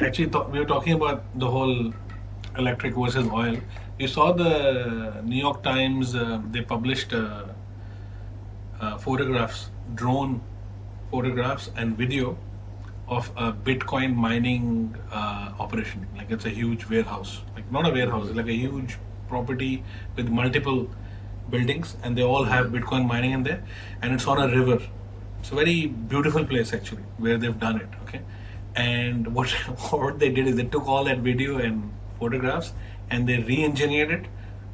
Actually, we were talking about the whole electric versus oil. You saw the New York Times, they published photographs, drone photographs and video of a Bitcoin mining operation. Like it's a huge warehouse, like not a warehouse, Mm-hmm. it's like a huge property with multiple buildings, and they all have Mm-hmm. Bitcoin mining in there, and it's on a Mm-hmm. river. It's a very beautiful place actually where they've done it. Okay, and what what they did is they took all that video and photographs and they re-engineered it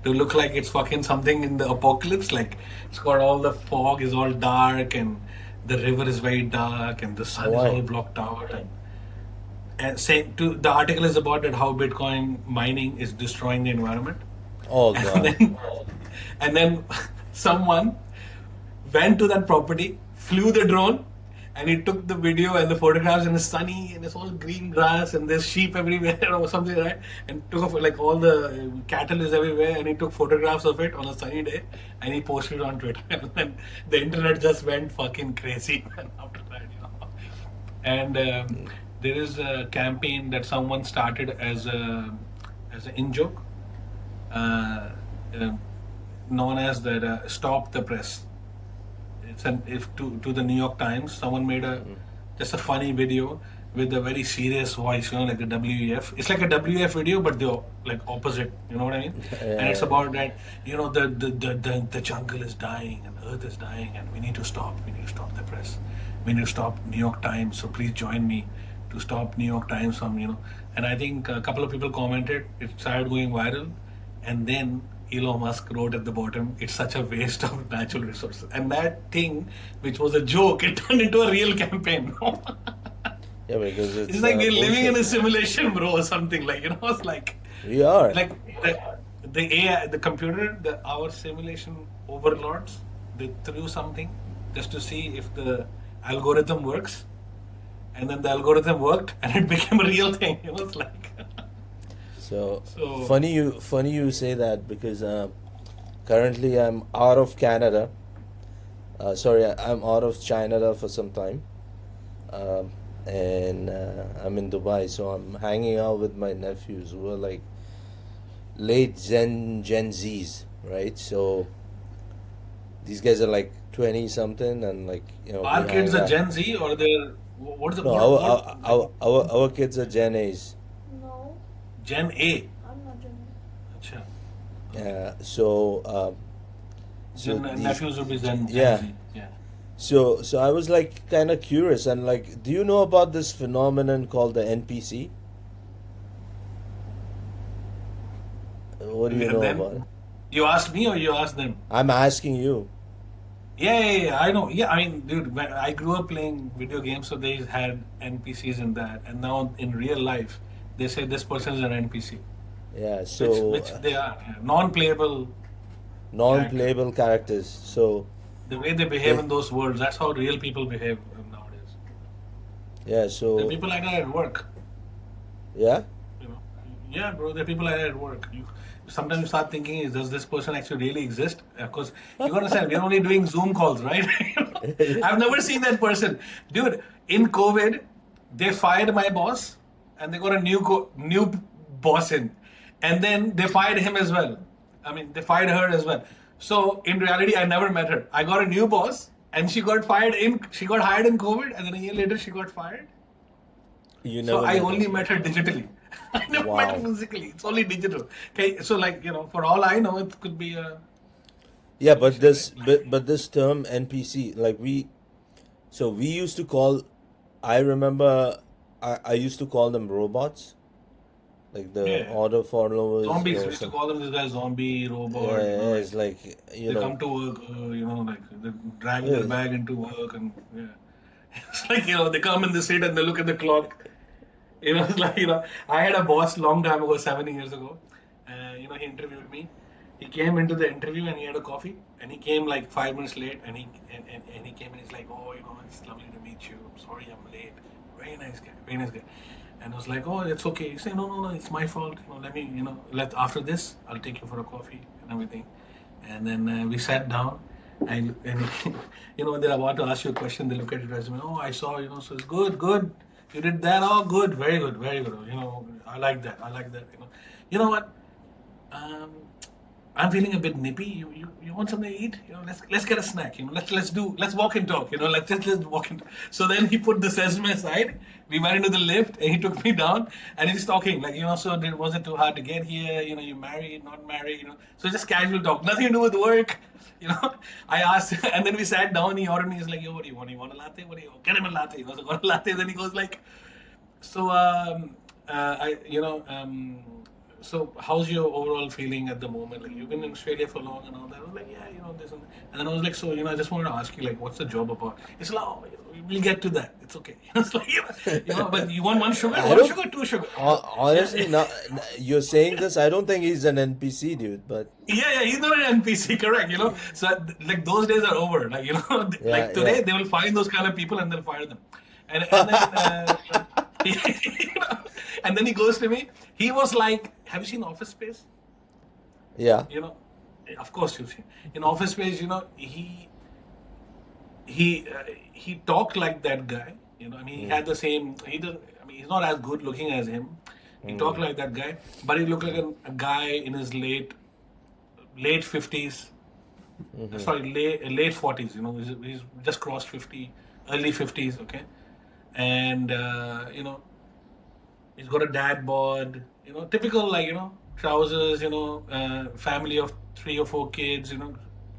to look like it's fucking something in the apocalypse. Like it's got all the fog is all dark and the river is very dark and the sun is all Why? blocked out. And say to the article is about it how Bitcoin mining is destroying the environment, Oh and God. then someone went to that property, flew the drone, and he took the video and the photographs, and it's sunny and it's all green grass and there's sheep everywhere or something, right? And took off like all the cattle is everywhere, and he took photographs of it on a sunny day and he posted it on Twitter, and then the internet just went fucking crazy after that. And there is a campaign that someone started as an in joke, uh, uh, known as that "Stop the Press." It's an if to the New York Times. Someone made a Mm-hmm. just a funny video with a very serious voice, like a WEF. It's like a WEF video, but the like opposite. You know what I mean? And it's Yeah. about that. The jungle is dying and Earth is dying, and we need to stop. We need to stop the press. We need to stop New York Times. So please join me to stop New York Times from. And I think a couple of people commented. It started going viral, and then Elon Musk wrote at the bottom, "It's such a waste of natural resources." And that thing, which was a joke, it turned into a real campaign. Yeah, because It's it's like we're living in bullshit. a simulation, bro, or something. It's We are. like the AI, the computer, our simulation overlords, they threw something just to see if the algorithm works, and then the algorithm worked, and it became a real thing. It's like So so. funny you say that because currently I'm out of Canada. Sorry, I'm out of China for some time, um, and I'm in Dubai. So I'm hanging out with my nephews who are like late Gen Zs, right? So these guys are like 20 something, and like we Our kids hang are out. Gen Z or they're what is it? No, What like our kids are Gen A's. No, Gen A? I'm not Gen Acha. Okay. So Then these nephews would be Gen yeah. Z. Yeah. So I was like kind of curious and like, do you know about this phenomenon called the NPC? What do you And know about then it? you asked me or you asked them? I'm asking you. Yeah, I know. Yeah, I mean, dude, when I grew up playing video games, so they had NPCs in that, and now in real life, they say this person is an NPC, Yeah. which they are, yeah, non-playable character. Non-playable characters. So The way they behave they in those worlds, that's how real people behave nowadays. yeah. There are So people like that at work. yeah. You know, yeah, bro. There are people like that at work. You sometimes you start thinking, does this person actually really exist? Of course, you gotta understand, we're only doing Zoom calls, right? I've never seen that person, dude. In COVID, they fired my boss, and they got a new boss in, and then they fired him as well. I mean, they fired her as well. So in reality, I never met her. I got a new boss, and she got hired in COVID, and then a year later she got fired. You So never I met her. only met her digitally. I never met her Wow. physically. It's only digital. Okay, so like for all I know, it could be a Yeah, but simulation, right? this term NPC, like we used to call. I remember I used to call them robots, like the Yeah, order followers zombies. or We used to some. call them this guy zombie robot. Yeah, Like it's like they come to work. Like they drag their uh, bag into work, and yeah, it's like they come in the seat and they look at the clock. It's like I had a boss long time ago, 7 years ago. He interviewed me. He came into the interview and he had a coffee, and he came like 5 minutes late, and he came and he's like, "Oh, it's lovely to meet you. I'm sorry I'm late." Very nice guy, very nice guy. And I was like, "Oh, it's okay." He said, "No, no, no, it's my fault. Let me, let after this, I'll take you for a coffee and everything." And then we sat down. And they're about to ask you a question. They look at your resume. Oh, I saw, so it's good, good. You did that. Oh, good, very good, very good. I like that. I like that. You know what? Um, I'm feeling a bit nippy. You want something to eat? Let's get a snack. Let's walk and talk. Let's walk and. So then he put the sesame aside. We went into the lift and he took me down and he's talking so was it too hard to get here? You married, not married? So just casual talk, nothing to do with work. You know, I asked and then we sat down. He ordered me. He's like, yo, what do you want? You want a latte? What do you? Get him a latte. So I got a latte. Then he goes like, so, I, so how's your overall feeling at the moment? Like, you've been in Australia for long and all that. I was like, yeah, this and then I was like, so, I just wanted to ask you, like, what's the job about? It's like, oh, we'll get to that. It's okay. It's like, but you want I one don't. sugar, two sugar. Yeah, Honestly, now you're saying this. I don't think he's an NPC, dude. But yeah, he's not an NPC, correct? So like those days are over. Like yeah, like yeah. today they will find those kind of people and they'll fire them, and then he, and then he goes to me. He was like, "Have you seen Office Space?" Yeah. You know, of course you've seen in Office Space. He talked like that guy. I mean, he Mm, had the same. He doesn't. I mean, he's not as good looking as him. He talked mm, like that guy, but he looked like a guy in his late 50s, mm-hmm. sorry, late 40s. He's just crossed 50, early 50s. Okay, and he's got a dad bod. Typical, like trousers. Family of 3 or 4 kids.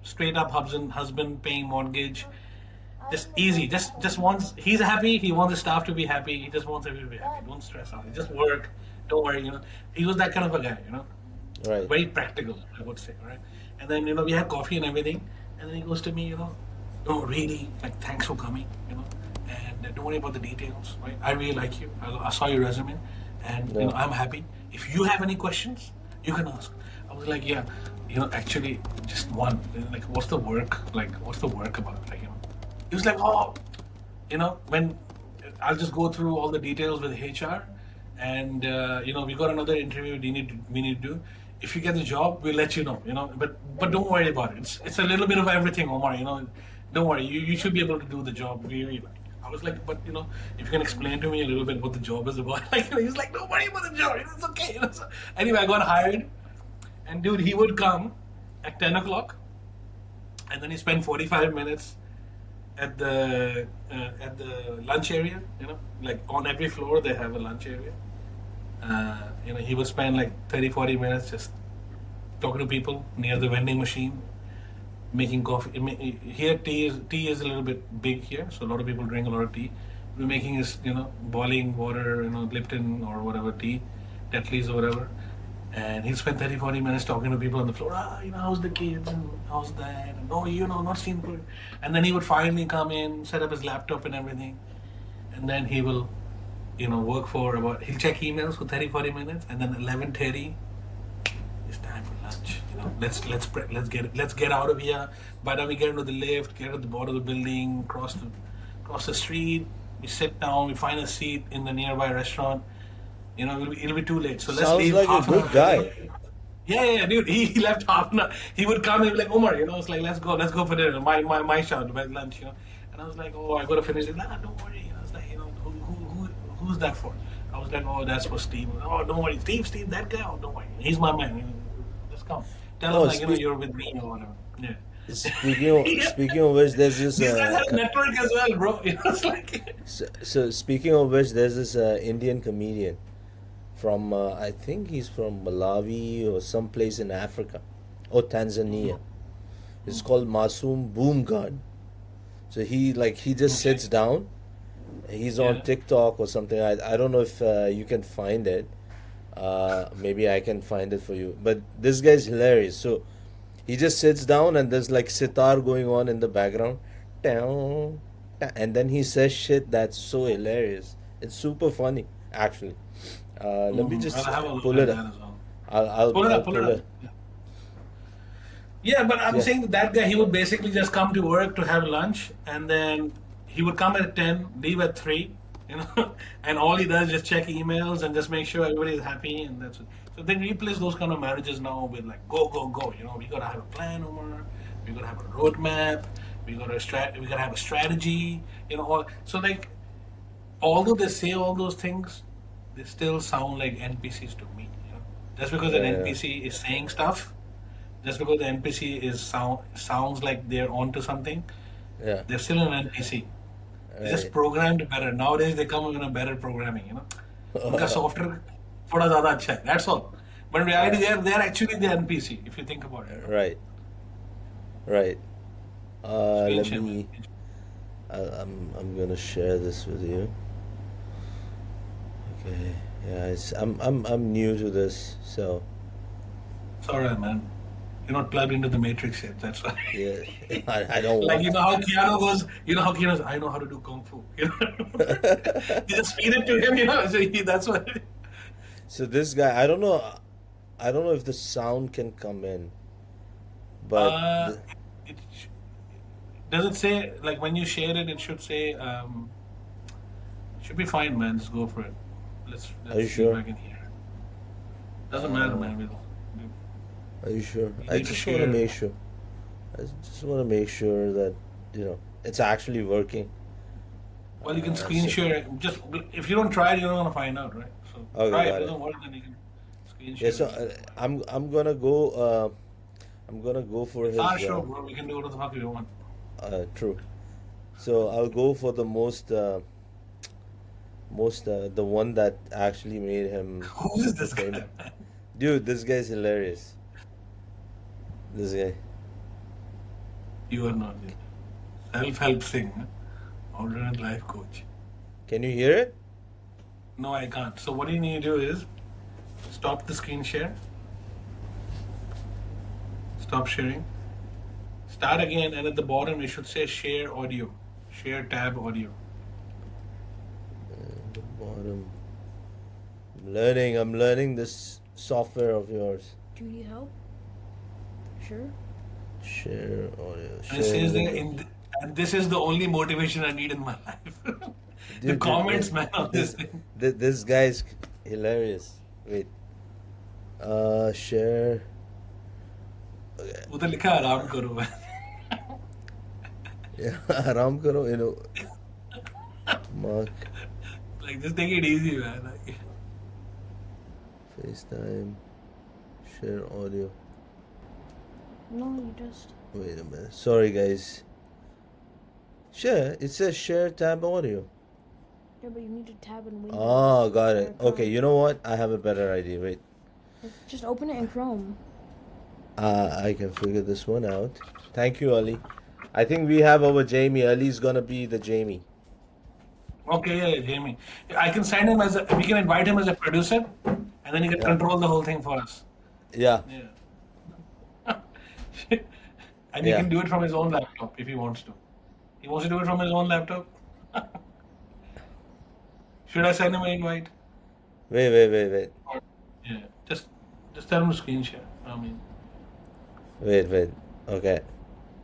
Straight up husband paying mortgage. Just easy. Just wants. He's happy. He wants his staff to be happy. He just wants everybody to be happy. Don't stress out. Just work. Don't worry. He was that kind of a guy. Right. Very practical, I would say, right? And then we had coffee and everything, and then he goes to me, no, really, like thanks for coming, and don't worry about the details, right? I really like you. I saw your resume, and Yeah. I'm happy. If you have any questions, you can ask. I was like, yeah, actually, just one. Like, what's the work? Like, what's the work about? Like, he was like, oh, when I'll just go through all the details with HR, and we got another interview we need to do. If you get the job, we'll let you know. But don't worry about it. It's a little bit of everything, Omar. Don't worry. You should be able to do the job. We really like. I was like, but if you can explain to me a little bit what the job is about, like he's like, don't worry about the job. It's okay. So, anyway, I got hired, and dude, he would come at 10 o'clock, and then he spent 45 minutes at the lunch area. Like on every floor they have a lunch area. He would spend like 30-40 minutes just talking to people near the vending machine, making coffee. Here tea is a little bit big here, so a lot of people drink a lot of tea. We're making is boiling water, Lipton or whatever tea, Tetley's or whatever. And he'll spend 30-40 minutes talking to people on the floor. How's the kids and how's that? And oh, not seen for. And then he would finally come in, set up his laptop and everything, and then he will, work for about. He'll check emails for 30-40 minutes, and then 11:30, it's time for lunch. Let's get out of here. By the time we get into the lift, get at the bottom of the building, cross the street, we sit down, we find a seat in the nearby restaurant. It'll be too late. So let's Sounds leave like a half an hour good guy. early. Yeah, dude. He left half an hour. He would come and be like, Omar, it's like let's go for dinner. My shot, my lunch. And I was like, oh, I gotta finish it. Nah, don't worry. It's like, who's that for? I was like, oh, that's for Steve. Oh, don't worry, Steve, that guy. Oh, don't worry, he's my man. Just come. Tell him No, like you're with me or whatever. Yeah. Yeah. speaking of which, there's this. These guys have network as well, bro. It's like. So speaking of which, there's this Indian comedian from I think he's from Malawi or someplace in Africa, or Tanzania. It's called Masoom Boomgard. So he just Okay. sits down. He's on Yeah. TikTok or something. I don't know if you can find it. Maybe I can find it for you. But this guy's hilarious. So he just sits down and there's like sitar going on in the background. Down, and then he says shit that's so hilarious. It's super funny, actually. Let me I'll just have a look pull at it up. that as well. Pull it I'll up. Pull it pull up. it. Yeah, but I'm Yeah. saying that guy, he would basically just come to work to have lunch, and then he would come at 10, leave at 3, and all he does is just check emails and just make sure everybody is happy, and that's it. So they replace those kind of marriages now with like, go, go, go. We gotta have a plan, Omar. We gotta have a roadmap. We gotta have a strategy. So like, although they say all those things, they still sound like NPCs to me. Just because an Yeah, NPC is saying stuff, just because the NPC sounds like they're onto something, yeah, they're still an NPC. They're just right. programmed better. Nowadays they come in a better programming. उनका software थोड़ा ज़्यादा अच्छा है. That's all. But in reality, Yeah, they're actually the NPC if you think about it. right, right. Screen Let share, man. me. I'm gonna share this with you. Okay. Yeah, I'm new to this, so It's alright, man. You're not plugged into the matrix yet. That's why. yeah. I don't Like want how Keanu goes. How Keanu goes. I know how to do kung fu. to. You just feed it to him. So that's what. So this guy, I don't know if the sound can come in, but Uh, it does it say like when you share it? It should say. Should be fine, man. Just go for it. are Let's you see if sure? I can hear it. Doesn't matter, Uh, man. are you sure? You I need to just want to share. make sure. I just want to make sure that it's actually working. Well, you can screen So share. Just if you don't try it, you're not gonna find out, right? So okay, try it. got it. Doesn't work, then you can screen Yeah, share so and see. I'm gonna go. I'm gonna go for It's our his. show, bro. We can do whatever the fuck we want. True. So I'll go for the the one that actually made him Who is super this famous. guy, man? Dude, this guy's hilarious. This guy. You are not. Self-help thing. Alternate life coach. Can you hear it? No, I can't. So what you need to do is stop the screen share, stop sharing, start again, and at the bottom you should say share audio, share tab audio. The bottom. I'm learning this software of yours. Do you need help? Sure. Share audio. And it Sharing says there, link. and this is the only motivation I need in my life. The Dude, comments, man, on this thing. this guy's hilarious. Wait. Share. Okay. उधर लिखा है, आराम करो man. Yeah, आराम करो, Mark, Like just take it easy, man. Like, FaceTime, share audio. No, you just. Wait a minute. Sorry, guys. Share. It says share tab audio. Yeah, but you need to tab in Windows. Oh, got it. or Okay, Chrome. you know what? I have a better idea. Wait. Just open it in Chrome. I can figure this one out. Thank you, Ali. I think we have our Jamie. Ali's gonna be the Jamie. okay, yeah, Jamie. I can sign him we can invite him as a producer, and then he can Yeah. control the whole thing for us. Yeah. Yeah. And he Yeah. can do it from his own laptop if he wants to. He wants to do it from his own laptop. Should I send him an invite? Wait. Yeah. Just tell him to screen share. I mean, Wait. Okay.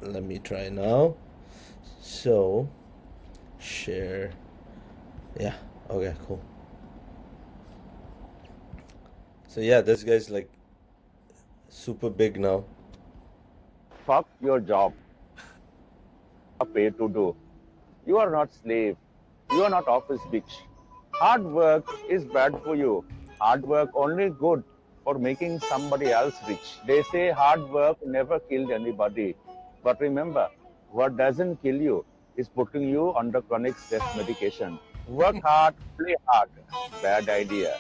Let me try now. So, share. Yeah. Okay, cool. So, yeah, this guy's like super big now. Fuck your job. You are paid to do. You are not slave. You are not office bitch. Hard work is bad for you. Hard work only good for making somebody else rich. They say hard work never killed anybody. But remember, what doesn't kill you is putting you under chronic stress medication. Work hard, play hard. Bad idea.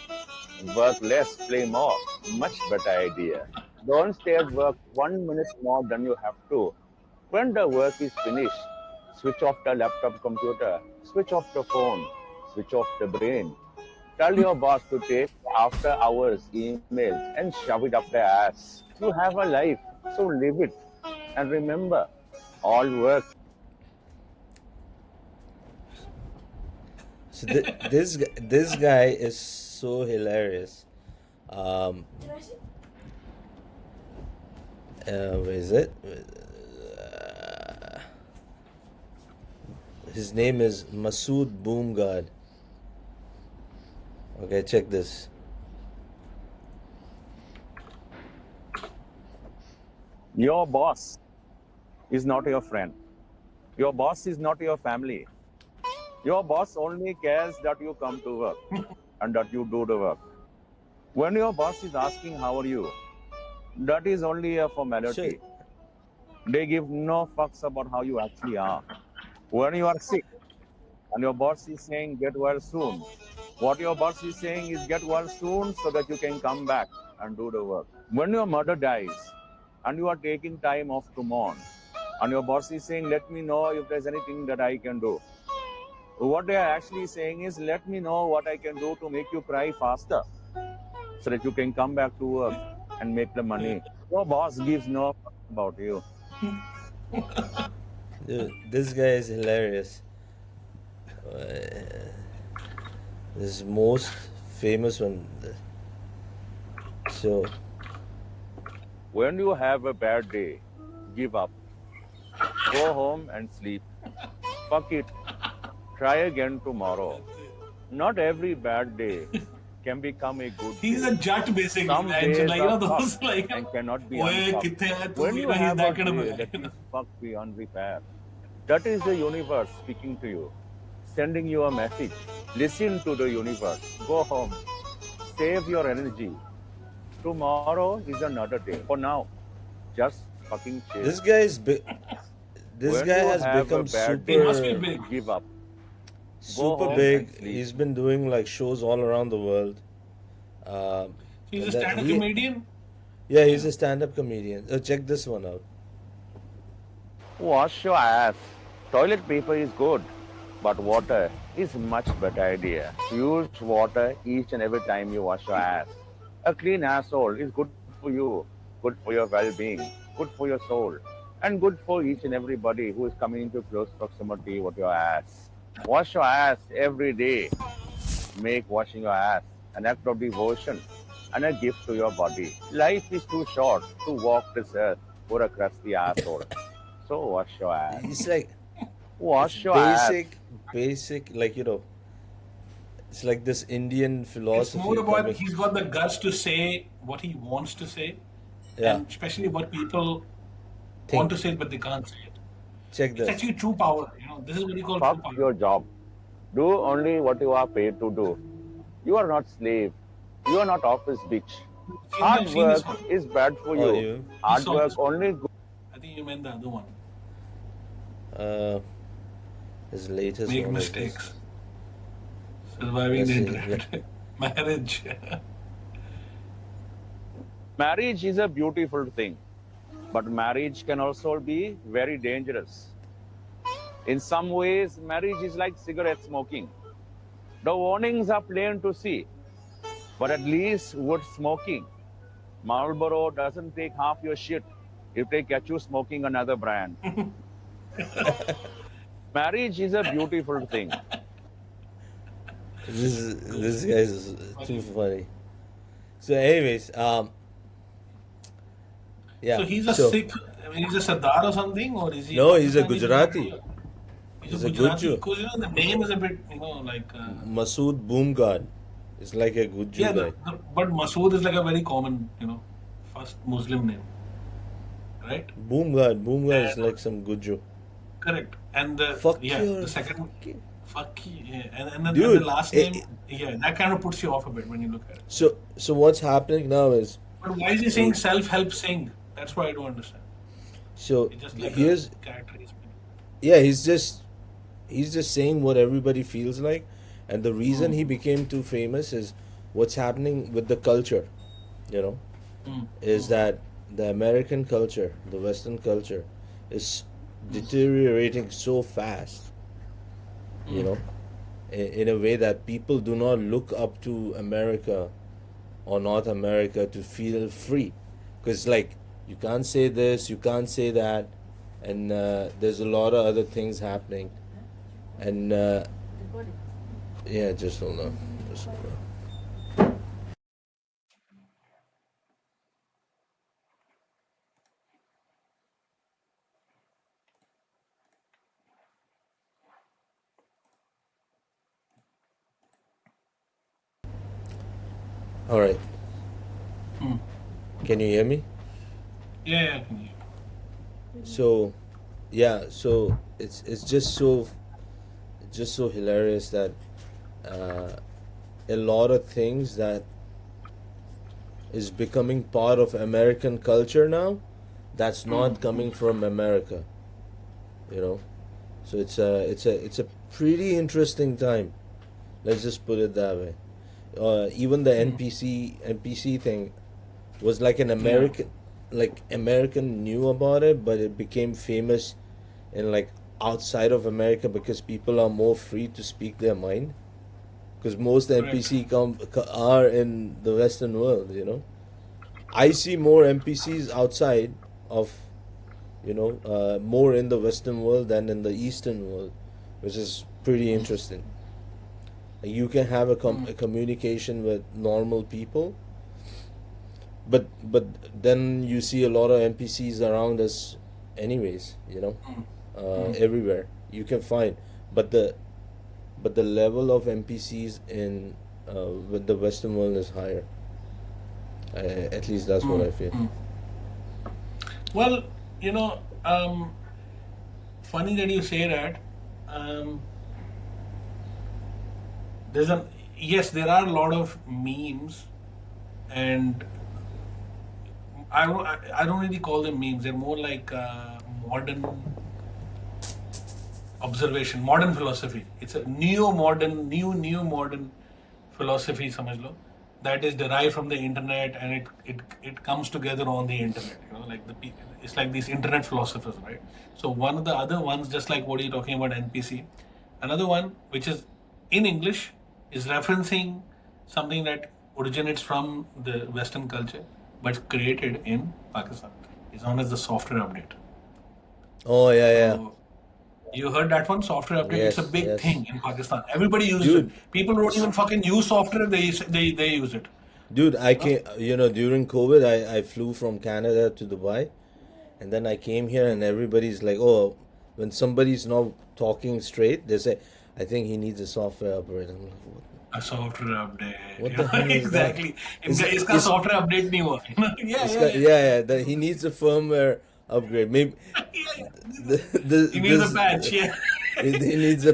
Work less, play more. Much better idea. Don't stay at work 1 minute more than you have to. When the work is finished, switch off the laptop computer, switch off the phone, switch off the brain. Tell your boss to take after hours emails and shove it up their ass. You have a life, so live it. And remember, all work. So, this guy is so hilarious. Did I see? Where is it? His name is Masood Boomgard. Okay, check this. Your boss is not your friend. Your boss is not your family. Your boss only cares that you come to work and that you do the work. When your boss is asking how are you, that is only a So formality. They give no fucks about how you actually are. When you are sick and your boss is saying get well soon, what your boss is saying is get well soon so that you can come back and do the work. When your mother dies and you are taking time off to mourn, and your boss is saying, let me know if there's anything that I can do. What they are actually saying is, let me know what I can do to make you cry faster so that you can come back to work and make the Yeah. money. Your boss gives no fuck about you. dude, this guy is hilarious. This most famous one. So When you have a bad day, give up. Go home and sleep. Fuck it. Try again tomorrow. That's it. Not every bad day can become a good He's day. a jut basically, Some right? So days like are fucked those like and cannot be oye unfucked. kithe hai tu, When you he's have a that kind of a day guy. that is fucked beyond repair, that is the universe speaking to you, sending you a message. Listen to the universe. Go home. Save your energy. Tomorrow is another day. For now, just fucking chill. this guy is this When guy you has have a become bad He day, must be super big. give up. Go super home Yeah. and big. sleep. He's been doing like shows all around the world. He's a And that stand-up he, comedian. yeah, he's Yeah. a stand-up comedian. Check this one out. Wash your ass. Toilet paper is good, but water is much better idea. Use water each and every time you wash your ass. A clean asshole is good for you, good for your well-being, good for your soul, and good for each and everybody who is coming into close proximity with your ass. Wash your ass every day. Make washing your ass an act of devotion and a gift to your body. Life is too short to walk this earth for a crusty asshole. So wash your ass. It's like it's Wash your ass. basic, like it's like this Indian It's more philosophy about coming. he's got the guts to say what he wants to say, Yeah, and especially what people want to think. say but they can't say it. Check It's this. actually true power. This is what you call Fuck true power. your job. Do only what you are paid to do. You are not slave. You are not office bitch. Hard I've seen work this one. is bad for Oh, you. you. We Hard saw work this one. only good. I think you meant the other one. Uh, his latest Make one is this. mistakes. Surviving Let's the see. internet. Marriage. Marriage is a beautiful thing, but marriage can also be very dangerous. In some ways, marriage is like cigarette smoking. The warnings are plain to see, but at least wood smoking. Marlboro doesn't take half your shit if they catch you smoking another brand. Marriage is a beautiful thing. This guy is too Funny. funny. So, anyways, So yeah. he's a So Sikh, I mean, he's a Sardar or something, or is he a no, he's a Pakistani Gujarati. Gujarati? He's a He's a Gujarati Guju. because the name is a bit, like Masood Boomgard. It's like a Guju yeah, guy. but Masood is like a very common, first Muslim name, right? Boomgard is And like some Guju. correct. And the Fuck yeah, the your second fucking fuck yeah, and the dude. last name, yeah, that kind of puts you off a bit when you look at it. So what's happening now is But why is he saying a self-help sing? That's what I don't understand. so It's just like a here's character he's playing. yeah he's just saying what everybody feels like, and the reason he Mm, became too famous is what's happening with the culture, you know, mm, is mm, that the American culture, the Western culture, is mm, deteriorating so fast, you mm. know, in a way that people do not look up to America or North America to feel free, because like you can't say this, you can't say that, and there's a lot of other things happening, and yeah, just hold on, just hold on. All right, Mm. can you hear me? Yeah, yeah, I can hear. So yeah, so it's just so it's just so hilarious that uh, a lot of things that is becoming part of American culture now, that's not coming from America, you know. So it's a pretty interesting time. Let's just put it that way. Even the NPC thing was like an Yeah. American, like American knew about it, but it became famous in like outside of America because people are more free to speak their mind. Because most Correct. are in the Western world, you know. I see more NPCs outside of, more in the Western world than in the Eastern world, which is pretty interesting. You can have a communication with normal people, but then you see a lot of NPCs around us, anyways. Everywhere you can find, but the level of NPCs in with the Western world is higher. At least that's what I feel. Well, you know, funny that you say that. Um, there's an Yes, there are a lot of memes, and I don't really call them memes. They're more like modern observation, modern philosophy. It's a neo-modern, new modern philosophy, समझ लो, that is derived from the internet, and it comes together on the internet. Like it's like these internet philosophers, right? So one of the other ones, just like what you're talking about NPC, another one which is in English is referencing something that originates from the Western culture but created in Pakistan. Is known as the software update. Oh yeah, yeah. So you heard that one, software update. It's a Yes, big yes. thing in Pakistan. Everybody uses it. Dude, People don't s- even fucking use software. They use it. dude, I You know? came, during COVID, I flew from Canada to Dubai, and then I came here, and everybody's like, oh, when somebody's not talking straight, they say, I think he needs a software upgrade. I'm like, A software update. what the hell is that? Exactly. Is that इसका is software update नहीं हुआ. Yeah, it's yeah, got, yeah. yeah, yeah, that he needs a firmware upgrade. Maybe Yeah, he needs a this patch. Yeah. he needs a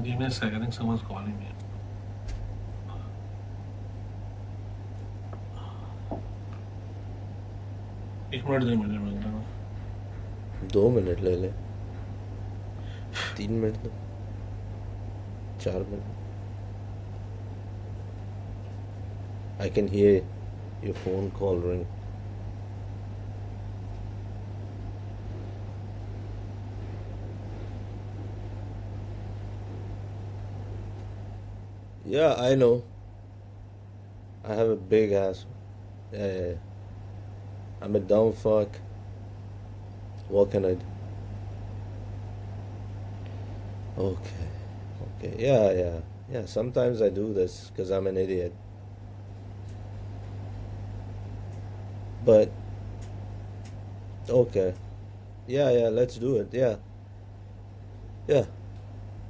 Give me a second. I think someone's calling me. एक minute दे मुझे. 2 minute ले ले 3 minute दो 4 minute I can hear your phone call ring. Yeah, I know. I have a big ass. Yeah, yeah, yeah. I'm a dumb fuck. What can I do? Okay, okay. Yeah, yeah, yeah. Sometimes I do this because I'm an idiot. But okay. Yeah, yeah. Let's do it. Yeah, yeah.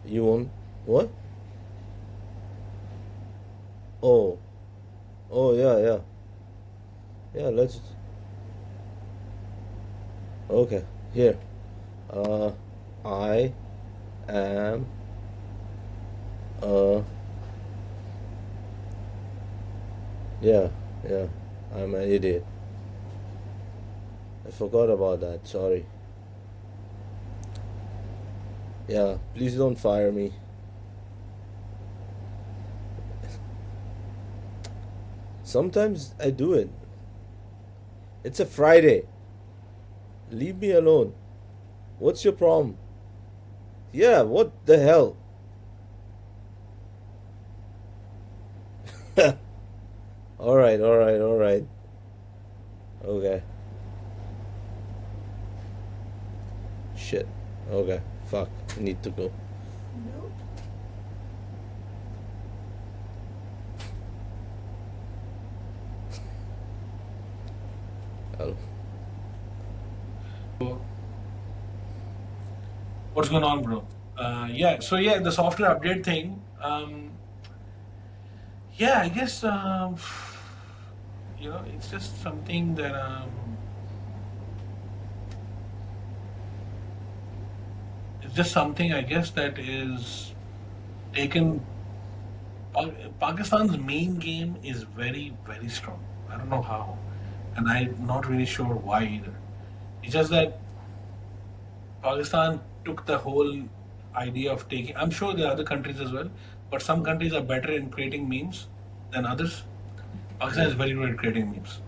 You want what? Oh, oh yeah, yeah, yeah. Let's. Okay, here. Uh, I am a yeah, yeah. I'm an idiot. I forgot about that. Sorry. Yeah, please don't fire me. Sometimes I do it. It's a Friday. Leave me alone. What's your problem? Yeah, what the hell? Alright, alright, alright. Okay. Shit. Okay. Fuck. Need to go. Hello. What's going on, bro? Yeah. So yeah, the software update thing. Yeah, I guess it's just something that just something I guess that is taken. Pakistan's main game is very, very strong. I don't know how, and I'm not really sure why either. It's just that Pakistan took the whole idea of taking. I'm sure there are other countries as well, but some countries are better in creating memes than others. Pakistan Yeah, is very good at creating memes,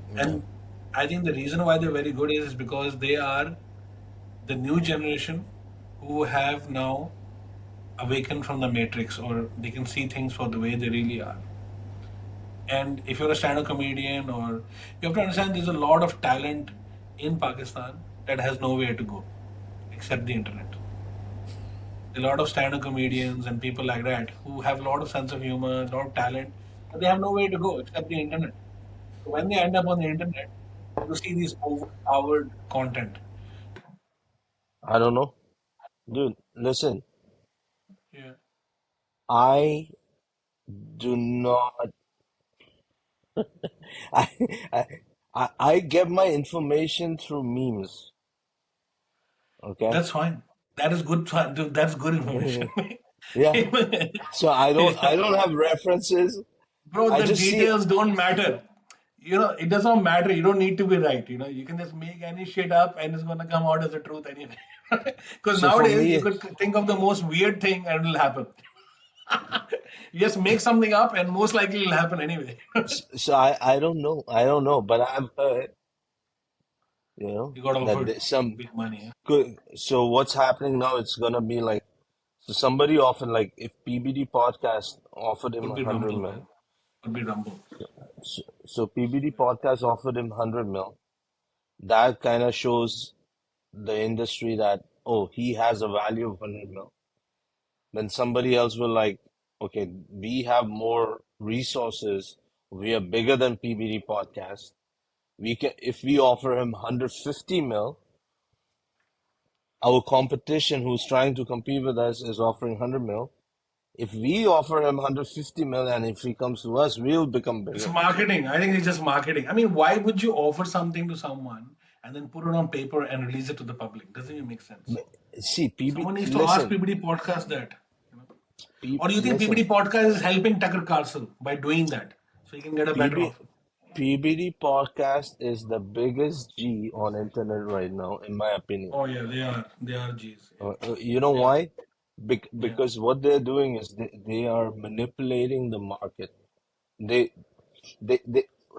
yeah, and I think the reason why they're very good is because they are the new generation who have now awakened from the matrix, or they can see things for the way they really are. And if you're a stand-up comedian, or you have to understand, there's a lot of talent in Pakistan that has nowhere to go except the internet. A lot of stand-up comedians and people like that who have a lot of sense of humor, a lot of talent, but they have nowhere to go except the internet. So when they end up on the internet, you see these overpowered content. I don't know, dude. Listen, Yeah, I do not. I, I I get my information through memes. Okay. that's fine. That is good. That's good information. Yeah. So I don't have references. Bro, I the just see. details don't matter. It does not matter. You don't need to be right. You can just make any shit up and it's gonna come out as the truth anyway. Because So for nowadays you me, could think of the most weird thing and it'll happen. You just make something up and most likely it'll happen anyway. so I don't know. I don't know, but I've heard, You got that offered there's some big money. Yeah? good. So what's happening now? It's gonna be like, so somebody offered, like, if PBD podcast offered him Could a be hundred Rumble, man. mil. Could be Rumble. So PBD podcast offered him 100 mil. That kind of shows the industry that, oh, he has a value of 100 mil. Then somebody else will, like, okay, we have more resources. We are bigger than PBD podcast. We can, if we offer him 150 mil, our competition who's trying to compete with us is offering 100 mil. If we offer him 150 mil and if he comes to us, we'll become It's bigger. marketing. I think it's just marketing. I mean, why would you offer something to someone and then put it on paper and release it to the public? Doesn't even make sense. See, Someone needs to ask listen, PBD podcast that. Or do you think listen, PBD podcast is helping Tucker Carlson by doing that so he can get a better PB, offer? PBD podcast is the biggest G on internet right now, in my opinion. Oh yeah, they are. They are G's. Yeah, You know they are. why? Yeah. Because what they're doing is they are manipulating the market. They, they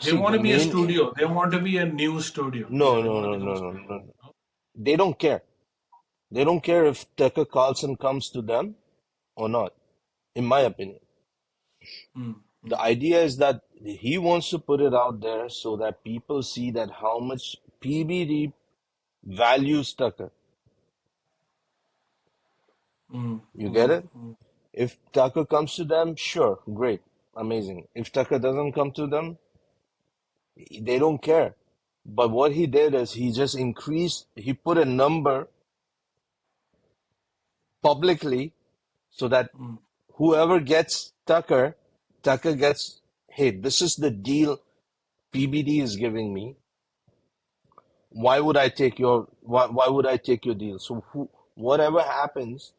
They see want the to be a main. studio. They want to be a news studio. Yeah, No, they no, want to no, become a no, no, studio. no. They don't care. They don't care if Tucker Carlson comes to them or not, in my opinion. Mm, The mm, idea is that he wants to put it out there so that people see that how much PBD values Tucker. mm, You get mm, it? mm. If Tucker comes to them, sure, great, amazing. If Tucker doesn't come to them, they don't care. But what he did is he just increased, he put a number publicly so that Mm. whoever gets Tucker, Tucker gets, hey, this is the deal PBD is giving me. Why would I take your deal? So whatever happens,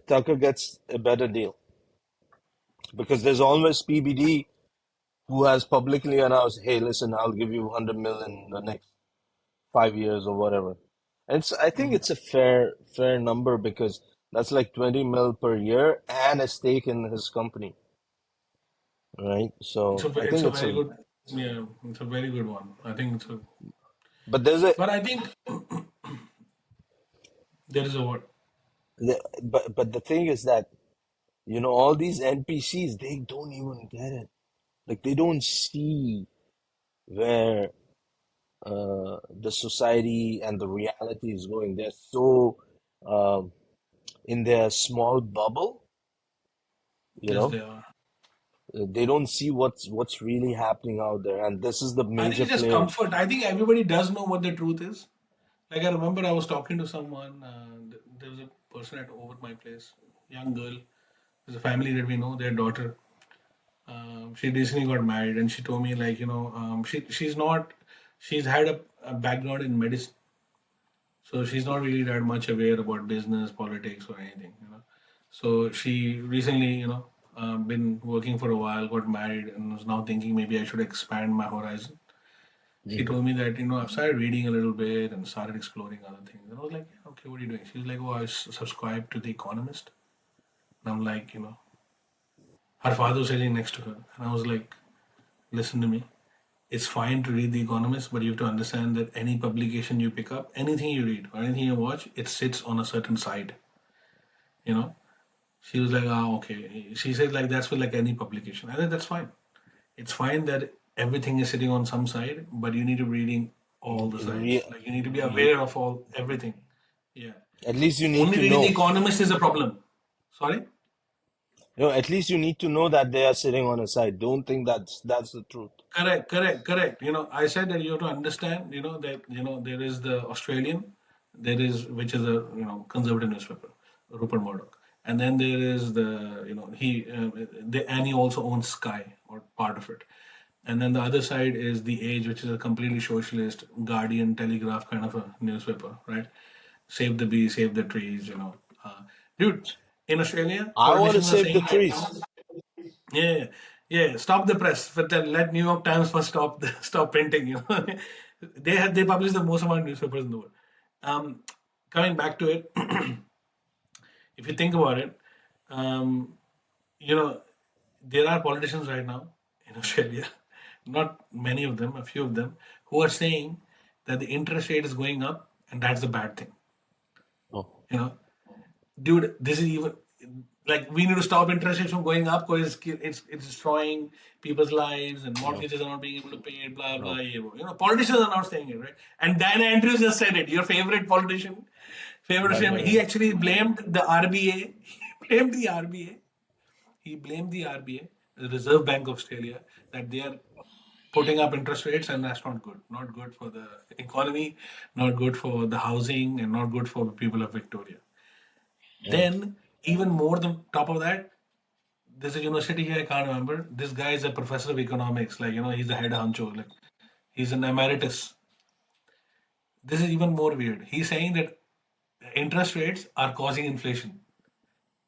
Tucker gets a better deal because there's always PBD who has publicly announced, hey, listen, I'll give you 100 million in the next 5 years or whatever. And I think it's a fair number because that's like 20 mil per year and a stake in his company, right? So I It's think a it's very a, good. Yeah, it's a very good one. I think it's a. but there's a, But I think there is a what. but the thing is that, all these NPCs, they don't even get it. Like they don't see where the society and the reality is going. They're so um, in their small bubble, you Yes, know. they are. They don't see what's really happening out there, and this is the I think major it's just players. comfort. I think everybody does know what the truth is. Like I remember, I was talking to someone. There was a person at over my place, young girl. There's a family that we know. Their daughter. She recently got married, and she told me she's not. She's had a background in medicine, So she's not really that much aware about business, politics, or anything, you know. So she recently, been working for a while, got married, and was now thinking maybe I should expand my horizon. She told me that, I've started reading a little bit and started exploring other things. And I was like, yeah, okay, what are you doing? She was like, oh, I subscribe to The Economist. And I'm like, her father was sitting next to her. And I was like, listen to me. It's fine to read The Economist, but you have to understand that any publication you pick up, anything you read or anything you watch, it sits on a certain side, you know? She was like, ah, okay. She said, like, that's for like any publication. I said, that's fine. It's fine that everything is sitting on some side, but you need to be reading all the sides. Re- Like, you need to be you, aware of everything. Yeah. at least you need Only to reading The know. Economist is a problem. Sorry? At least you need to know that they are sitting on a side. Don't think that's the truth. Correct, correct, correct. I said that you have to understand, that, there is the Australian, there is, which is a, conservative newspaper, Rupert Murdoch. And then there is the, and he also owns Sky or part of it. And then the other side is The Age, which is a completely socialist, Guardian, Telegraph kind of a newspaper, right? Save the bees, save the trees, dude, in Australia, I want to politicians are save the saying that trees. yeah, yeah. Stop the press, but then let New York Times first stop printing. They publish the most amount of newspapers in the world. Um, Coming back to it, if you think about it, um, you know there are politicians right now in Australia, not many of them, a few of them, who are saying that the interest rate is going up and that's a bad thing. Oh, You know, dude, this is even like we need to stop interest rates from going up because it's destroying people's lives and no, mortgages are not being able to pay it, blah blah. no. Politicians are not saying it, right? And Dan Andrews just said it. Your favorite politician, he Bangarang. actually blamed the RBA. He blamed the RBA. He blamed the RBA, the Reserve Bank of Australia, that they are putting up interest rates, and that's not good. Not good for the economy, not good for the housing, and not good for the people of Victoria. Yeah. Then, even more than top of that, there's a university here, I can't remember. This guy is a professor of economics, like, he's the head honcho, like, he's an emeritus. This is even more weird. He's saying that interest rates are causing inflation.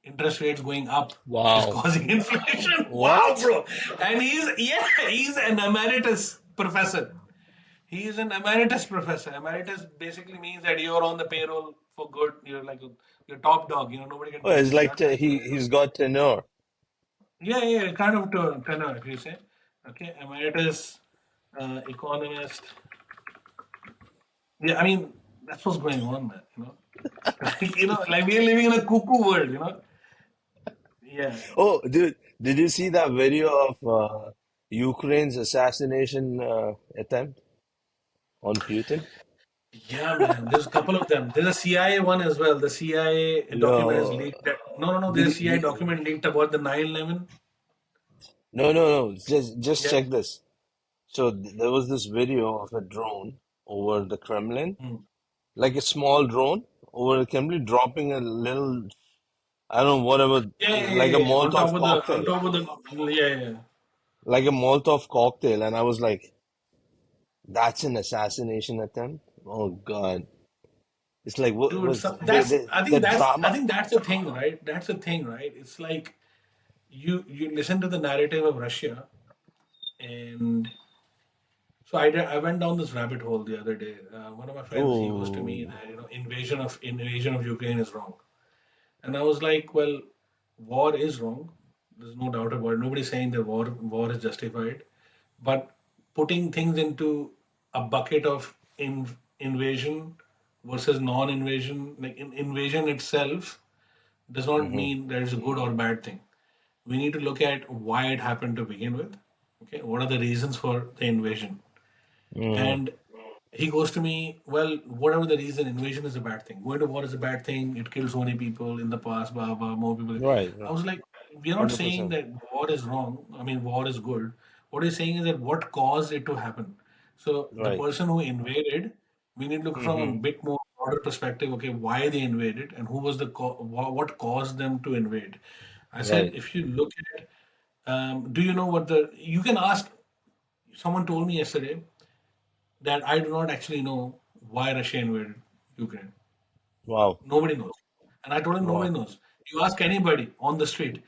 Interest rates going up is Wow. causing inflation. Wow, What? bro. And he's an emeritus professor. He is an emeritus professor. Emeritus basically means that you're on the payroll for good. You're like you're top dog. Nobody can Oh, touch it's you. like That type of. he's got tenure. Yeah, yeah, kind of tenor, if you say. Okay, emeritus, economist. Yeah, I mean, that's what's going on, man. Like we're living in a cuckoo world. Yeah. Oh, dude, did you see that video of Ukraine's assassination attempt on Putin? Yeah, man. There's a couple of them. There's a CIA one as well. The CIA document has Yo, leaked. No, no, no. did, There's a you- CIA document leaked about the 9/11. no. Just Yeah. check this. So there was this video of a drone over the Kremlin, Mm. like a small drone over the Kremlin, dropping a little, I don't know, whatever, Yeah, yeah, like a yeah, yeah. Molotov On cocktail, top of the, yeah, yeah. Yeah. like a Molotov cocktail, and I was like, that's an assassination attempt. Oh God, it's like what Dude, was I think the that's, I drama? think that's the thing, right? That's the thing, right? It's like you listen to the narrative of Russia, and so I went down this rabbit hole the other day. One of my friends, he goes to me Oh, that invasion of Ukraine is wrong. And I was like, well, war is wrong. There's no doubt about it. Nobody's saying that war is justified. But putting things into a bucket of invasion versus non-invasion, like invasion itself, does not hmm mean that it's a good or bad thing. We need to look at why it happened to begin with. Okay, what are the reasons for the invasion? hmm And he goes to me, well, whatever the reason, invasion is a bad thing. Going to war is a bad thing. It kills so many people in the past, blah, blah, more people. right, I right, was like, we are not saying 100%. that war is wrong. I mean, war is good. What he's saying is that what caused it to happen. So the Right. person who invaded, we need to look from a hmm bit more broader perspective. Okay, why they invaded and who was what caused them to invade. I said, Right. if you look at, do you know what you can ask, someone told me yesterday that I do not actually know why Russia invaded. Ukraine. Wow. Nobody knows. And I told him nobody Wow. knows. You ask anybody on the street,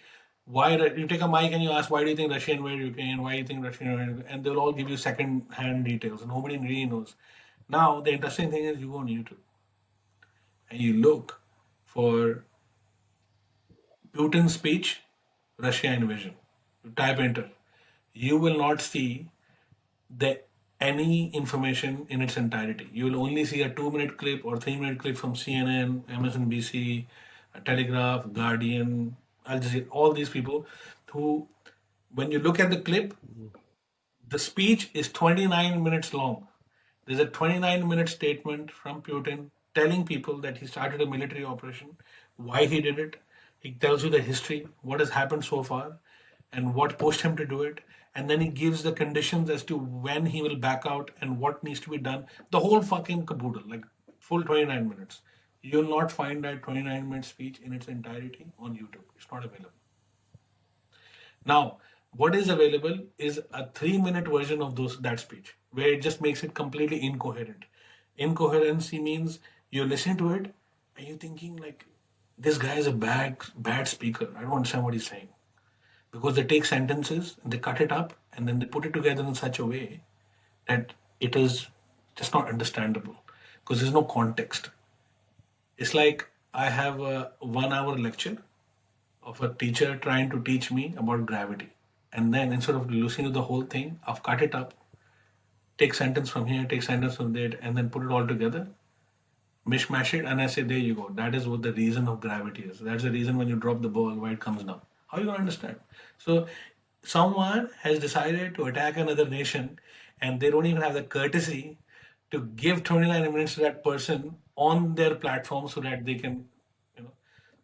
you take a mic and you ask, why do you think Russia invaded Ukraine? Why do you think Russia invaded Ukraine? And they'll all give you second hand details. Nobody really knows. Now, the interesting thing is you go on YouTube and you look for Putin's speech, Russia invasion. You type enter. You will not see the any information in its entirety. You will only see a 2 minute clip or 3 minute clip from CNN, MSNBC, Telegraph, Guardian, Al Jazeera, all these people who, when you look at the clip, the speech is 29 minutes long. There's a 29-minute statement from Putin telling people that he started a military operation, why he did it. He tells you the history, what has happened so far, and what pushed him to do it. And then he gives the conditions as to when he will back out and what needs to be done. The whole fucking caboodle, like full 29 minutes. You'll not find that 29-minute speech in its entirety on YouTube. It's not available. Now, what is available is a 3 minute version of that speech, where it just makes it completely incoherent. Incoherency means you're listening to it and you're thinking like, this guy is a bad speaker. I don't understand what he's saying. Because they take sentences and they cut it up and then they put it together in such a way that it is just not understandable. Because there's no context. It's like I have a 1 hour lecture of a teacher trying to teach me about gravity. And then instead of listening to the whole thing, I've cut it up, take sentence from here, take sentence from there, and then put it all together, mishmash it, and I say, there you go. That is what the reason of gravity is. That's the reason when you drop the ball, why it comes down. How are you going to understand? So someone has decided to attack another nation, and they don't even have the courtesy to give 29 minutes to that person on their platform so that they can, you know.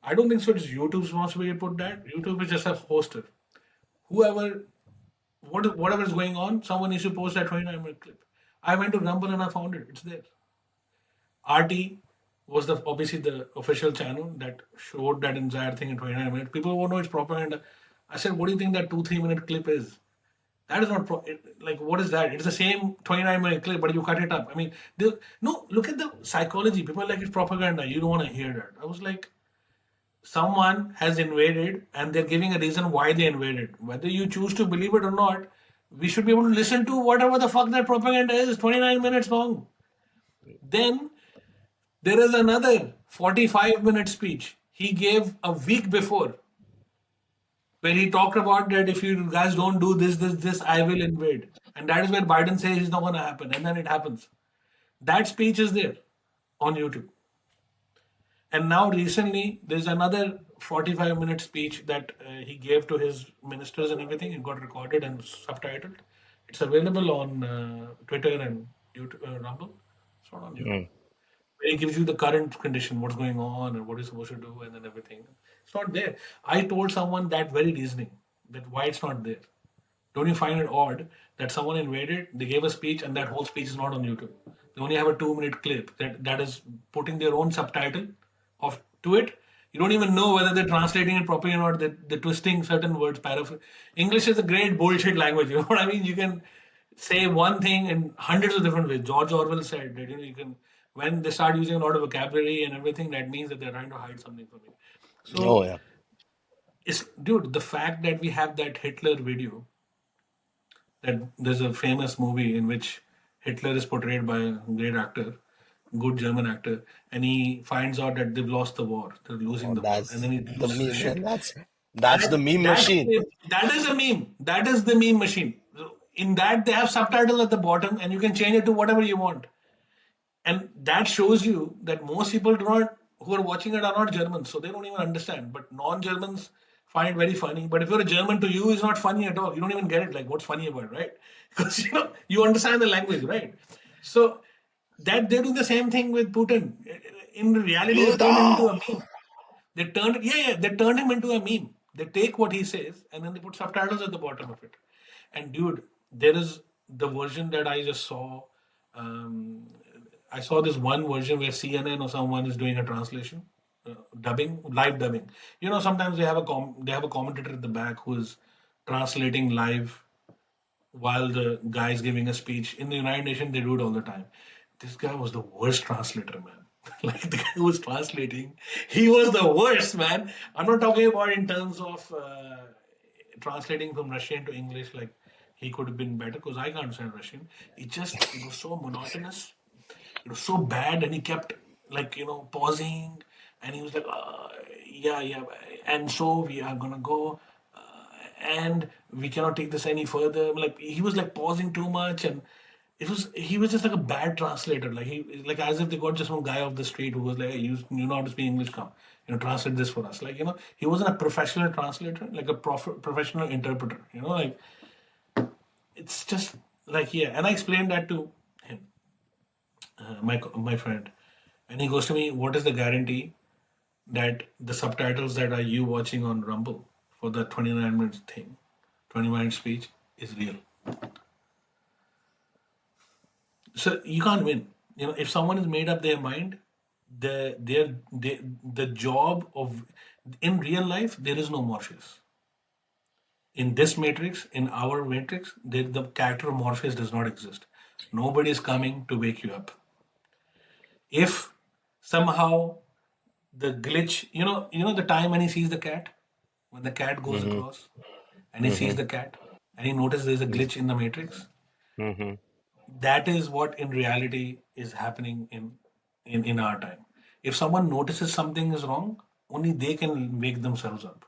I don't think so. It's YouTube's responsibility to put that. YouTube is just a hoster. Whoever, whatever is going on, someone needs to post that 29-minute clip. I went to Rumble and I found it. It's there. RT was the obviously the official channel that showed that entire thing in 29 minutes. People won't know it's propaganda. I said, what do you think that 2-3 minute clip is? That is not like what is that? It's the same 29-minute clip, but you cut it up. I mean, no. Look at the psychology. People are like it's propaganda. You don't want to hear that. I was like, someone has invaded and they're giving a reason why they invaded. Whether you choose to believe it or not, we should be able to listen to whatever the fuck that propaganda is. 29 minutes long. Then there is another 45-minute speech he gave a week before where he talked about that if you guys don't do this, I will invade. And that is where Biden says it's not going to happen. And then it happens. That speech is there on YouTube. And now recently, there's another 45-minute speech that he gave to his ministers and everything. It got recorded and subtitled. It's available on Twitter and YouTube, Rumble. It's not on YouTube. Mm. Where he gives you the current condition, what's going on, and what you're supposed to do, and then everything. It's not there. I told someone that very reasoning, that why it's not there. Don't you find it odd that someone invaded, they gave a speech, and that whole speech is not on YouTube? They only have a 2 minute clip that is putting their own subtitle of to it. You don't even know whether they're translating it properly or not. They're twisting certain words. English is a great bullshit language. You know what I mean? You can say one thing in hundreds of different ways. George Orwell said that you can when they start using a lot of vocabulary and everything, that means that they're trying to hide something from you. Oh So, yeah. it's dude, the fact that we have that Hitler video, that there's a famous movie in which Hitler is portrayed by a great actor, good German actor, and he finds out that they've lost the war, they're losing Oh, the war, and that's then he the loses his meme. shit. That's the meme machine. That is a meme. That is the meme machine. So in that, they have subtitles at the bottom, and you can change it to whatever you want. And that shows you that most people do not who are watching it are not Germans, so they don't even understand. But non-Germans find it very funny. But if you're a German, to you, it's not funny at all. You don't even get it. Like, what's funny about it, right? Because you understand the language, right? So that they're doing the same thing with Putin. In reality, they turned him into a Yuda! meme. They turned him into a meme. They take what he says and then they put subtitles at the bottom of it. And dude, there is the version that I just saw. Um, I saw this one version where CNN or someone is doing a translation, dubbing, live dubbing. Sometimes they have a commentator at the back who is translating live while the guy is giving a speech. In the United Nations, they do it all the time. This guy was the worst translator, man. Like the guy who was translating, he was the worst, man. I'm not talking about in terms of translating from Russian to English. Like he could have been better because I can't understand Russian. It was so monotonous. It was so bad, and he kept like pausing, and he was like, yeah, yeah, and so we are gonna go, and we cannot take this any further. Like he was like pausing too much, and he was just like a bad translator. Like he like as if they got just one guy off the street who was like, hey, you know how to speak English, come, translate this for us. Like he wasn't a professional translator, like a professional interpreter. Like it's just like yeah. And I explained that to him, my friend, and he goes to me, "What is the guarantee that the subtitles that are you watching on Rumble for the 29 minutes thing, 20-minute speech is real?" So you can't win. If someone has made up their mind, the job of in real life there is no Morpheus. In this matrix, in our matrix, the character Morpheus does not exist. Nobody is coming to wake you up. If somehow the glitch, the time when he sees the cat, when the cat goes Mm-hmm. across and he sees Mm-hmm. the cat and he notices there's a glitch in the matrix, Mm-hmm. that is what in reality is happening in our time. If someone notices something is wrong, only they can wake themselves up.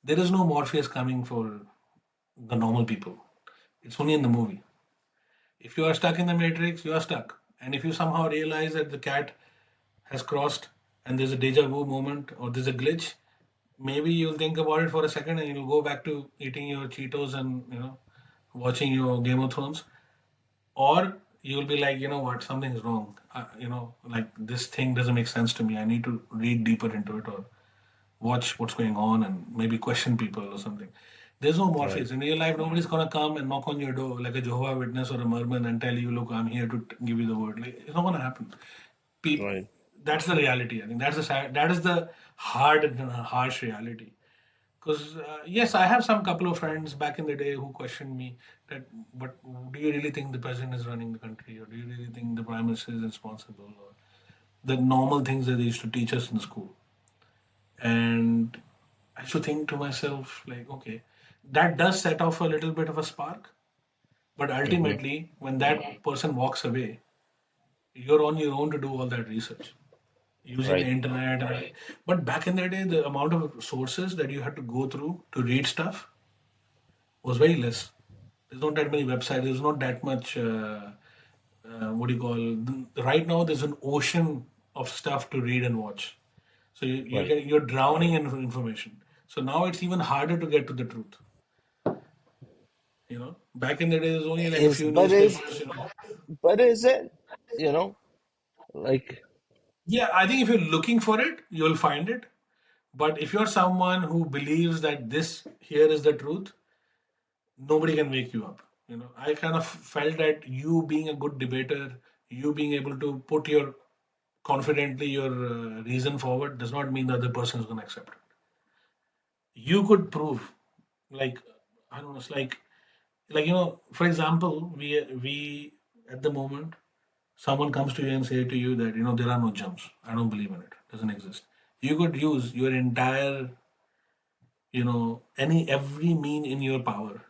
There is no Morpheus coming for the normal people. It's only in the movie. If you are stuck in the matrix, you are stuck. And if you somehow realize that the cat has crossed and there's a deja vu moment or there's a glitch, maybe you'll think about it for a second and you'll go back to eating your Cheetos and watching your Game of Thrones. Or you'll be like, you know what, something's wrong. Like this thing doesn't make sense to me. I need to read deeper into it or watch what's going on and maybe question people or something. There's no Right. Morpheus. In real life, nobody's gonna come and knock on your door like a Jehovah Witness or a Mormon and tell you, look, I'm here to give you the word. Like it's not gonna happen. People, Right. that's the reality. I think that is the hard and harsh reality. Because yes, I have some couple of friends back in the day who questioned me that, but do you really think the president is running the country, or do you really think the prime minister is responsible, or the normal things that they used to teach us in school? And I used to think to myself, like, okay, that does set off a little bit of a spark, but Mm-hmm. ultimately, when that person walks away, you're on your own to do all that research using the Right. internet. But back in the day, the amount of sources that you had to go through to read stuff was very less. There's not that many websites. There's not that much. What do you call? Right now, there's an ocean of stuff to read and watch. So Right. you're drowning in information. So now it's even harder to get to the truth. Back in the day, there's only like a Is few but is newspapers. but is it? You know, like Yeah, I think if you're looking for it, you'll find it. But if you're someone who believes that this here is the truth, nobody can wake you up. I kind of felt that you being a good debater, you being able to put your confidently your reason forward does not mean the other person is going to accept it. You could prove, like, I don't know, it's like for example, we at the moment, someone comes to you and say to you that there are no germs. I don't believe in it. It doesn't exist. You could use your entire any every mean in your power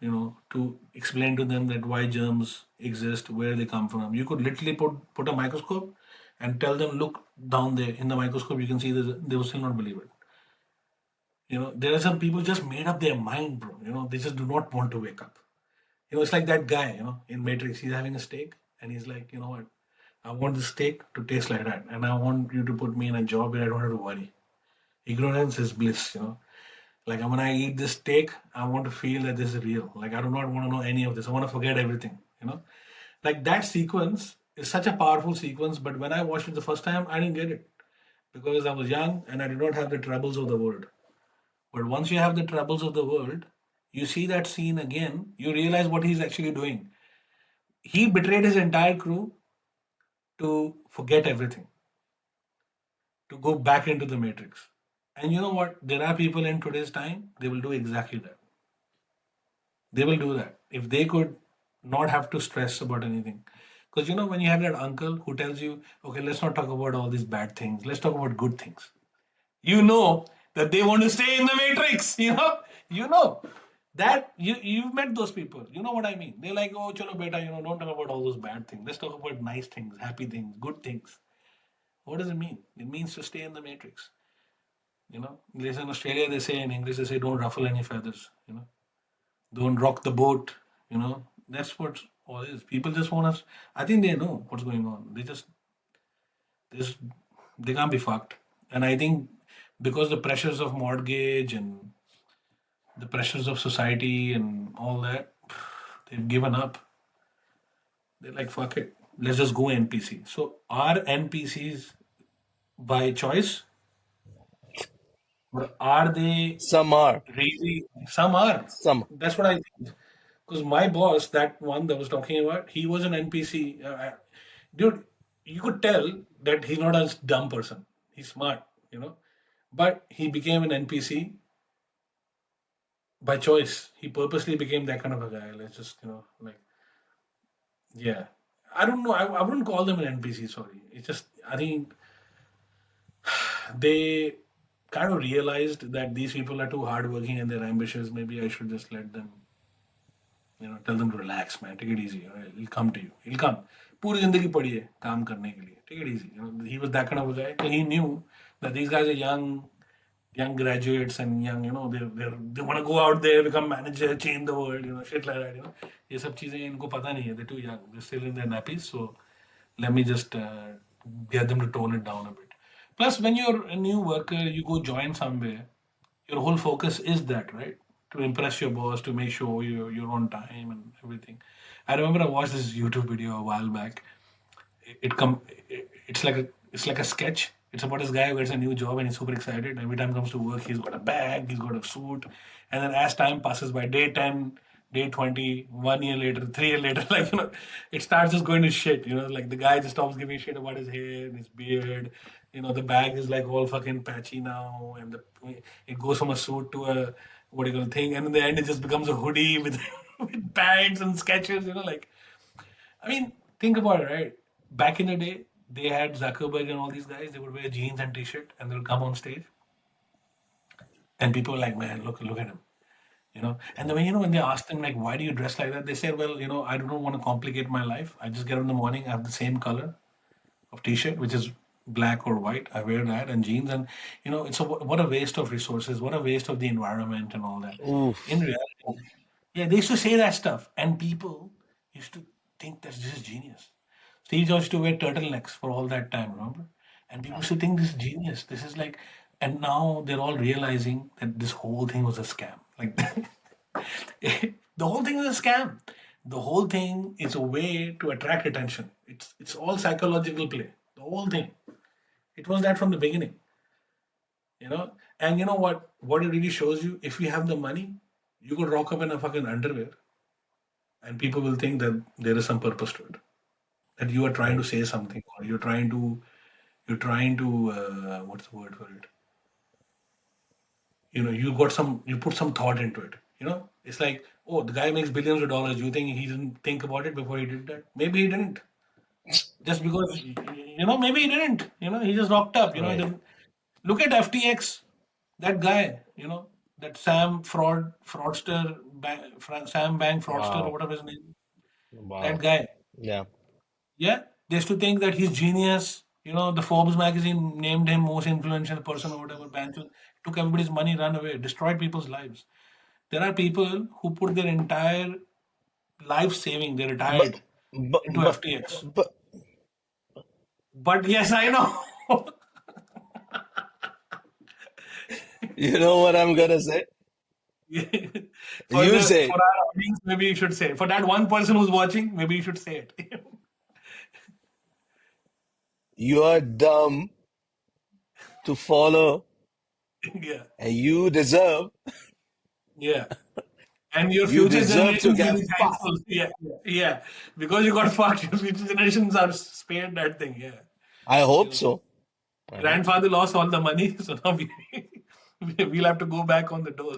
to explain to them that why germs exist, where they come from. You could literally put a microscope and tell them, look down there in the microscope, you can see this. They will still not believe it. There are some people just made up their mind, bro. They just do not want to wake up. It's like that guy in Matrix. He's having a steak and he's like, you know what, I want the steak to taste like that, and I want you to put me in a job where I don't have to worry. Ignorance is bliss. Like when I eat this steak, I want to feel that this is real. Like I do not want to know any of this. I want to forget everything. Like that sequence is such a powerful sequence, but when I watched it the first time, I didn't get it because I was young and I did not have the troubles of the world. But once you have the troubles of the world, you see that scene again, you realize what he's actually doing. He betrayed his entire crew to forget everything, to go back into the matrix. And you know what? There are people in today's time, they will do exactly that. They will do that. If they could not have to stress about anything, Because you know, when you have that uncle who tells you, okay, let's not talk about all these bad things, let's talk about good things. You know that they want to stay in the matrix, you know that you've met those people. You know what I mean? They're like, oh, chalo beta, don't talk about all those bad things. Let's talk about nice things, happy things, good things. What does it mean? It means to stay in the matrix. There's in Australia, they say, in English, they say, don't ruffle any feathers, don't rock the boat, that's what all is. People just want us. I think they know what's going on. They just they can't be fucked. And I think because the pressures of mortgage and the pressures of society and all that, they've given up. They're like, fuck it, let's just go NPC. So are NPCs by choice, or are they Some are. really? Some are. Some. That's what I think. Because my boss, that one that was talking about, he was an NPC. Dude, you could tell that he's not a dumb person. He's smart, you know. But he became an NPC by choice. He purposely became that kind of a guy. Let's just, like, yeah. I don't know. I wouldn't call them an NPC, sorry. It's just, I think they kind of realized that these people are too hardworking and they're ambitious. Maybe I should just let them, tell them to relax, man. Take it easy. All right? It'll come to you. It'll come. पूरी जिंदगी पड़ी है काम करने के लिए. Take it easy. He was that kind of a guy. So he knew that these guys are young graduates and young, they want to go out there, become manager, change the world, shit like that. ये सब चीजें इनको पता नहीं है. They're too young. They're still in their nappies. So let me just get them to tone it down a bit. Plus, when you're a new worker, you go join somewhere, your whole focus is that, right? To impress your boss, to make sure you're on time and everything. I remember I watched this YouTube video a while back. It come it's like a sketch. It's about this guy who gets a new job and he's super excited. Every time he comes to work, he's got a bag, he's got a suit, and then as time passes by, day 10, day 20, 1 year later, 3 years later, like it starts just going to shit. Like the guy just stops giving a shit about his hair and his beard. The bag is like all fucking patchy now, and it goes from a suit to a what do you call thing, and in the end, it just becomes a hoodie with with bags and sketches. Like I mean, think about it, right? Back in the day, they had Zuckerberg and all these guys. They would wear jeans and t-shirt, and they'll come on stage, and people were like, "Man, look at him," And then when they asked them like, "Why do you dress like that?" They said, "Well, I don't want to complicate my life. I just get up in the morning, I have the same color of t-shirt, which is black or white. I wear that and jeans, and it's what a waste of resources, what a waste of the environment and all that. In Oof. reality, yeah, they used to say that stuff, and people used to think that this is genius. Steve Jobs used to wear turtlenecks for all that time, remember? And people used to think this is genius. This is like, and now they're all realizing that this whole thing was a scam. Like, the whole thing is a scam. The whole thing is a way to attract attention. It's all psychological play. The whole thing. It was that from the beginning, you know. And you know what? What it really shows you, if you have the money, you could rock up in a fucking underwear, and people will think that there is some purpose to it. That you are trying to Right. say something, or you're trying to what's the word for it? You put some thought into it. It's like, oh, the guy makes billions of dollars. You think he didn't think about it before he did that? Maybe he didn't. Just because maybe he didn't. He just rocked up. Right. Look at FTX. That guy. That Sam Bank fraudster or Wow. whatever his name. That Wow. guy. Yeah. Yeah, they used to think that he's genius. The Forbes magazine named him most influential person or whatever. Bank took everybody's money, ran away, destroyed people's lives. There are people who put their entire life saving, they But retired but into but FTX. but But yes, I know. you know what I'm gonna say? for You the say for it. our audience, maybe you should say. For that one person who's watching, maybe you should say it. You are dumb to follow, Yeah, and you deserve yeah. And your you future deserve to generations will get be fucked. thankful. Yeah, yeah, yeah. Because you got fucked, your future generations are spared that thing. Yeah. I hope You know, so. I hope so. grandfather lost all the money, so now we'll have to go back on the door.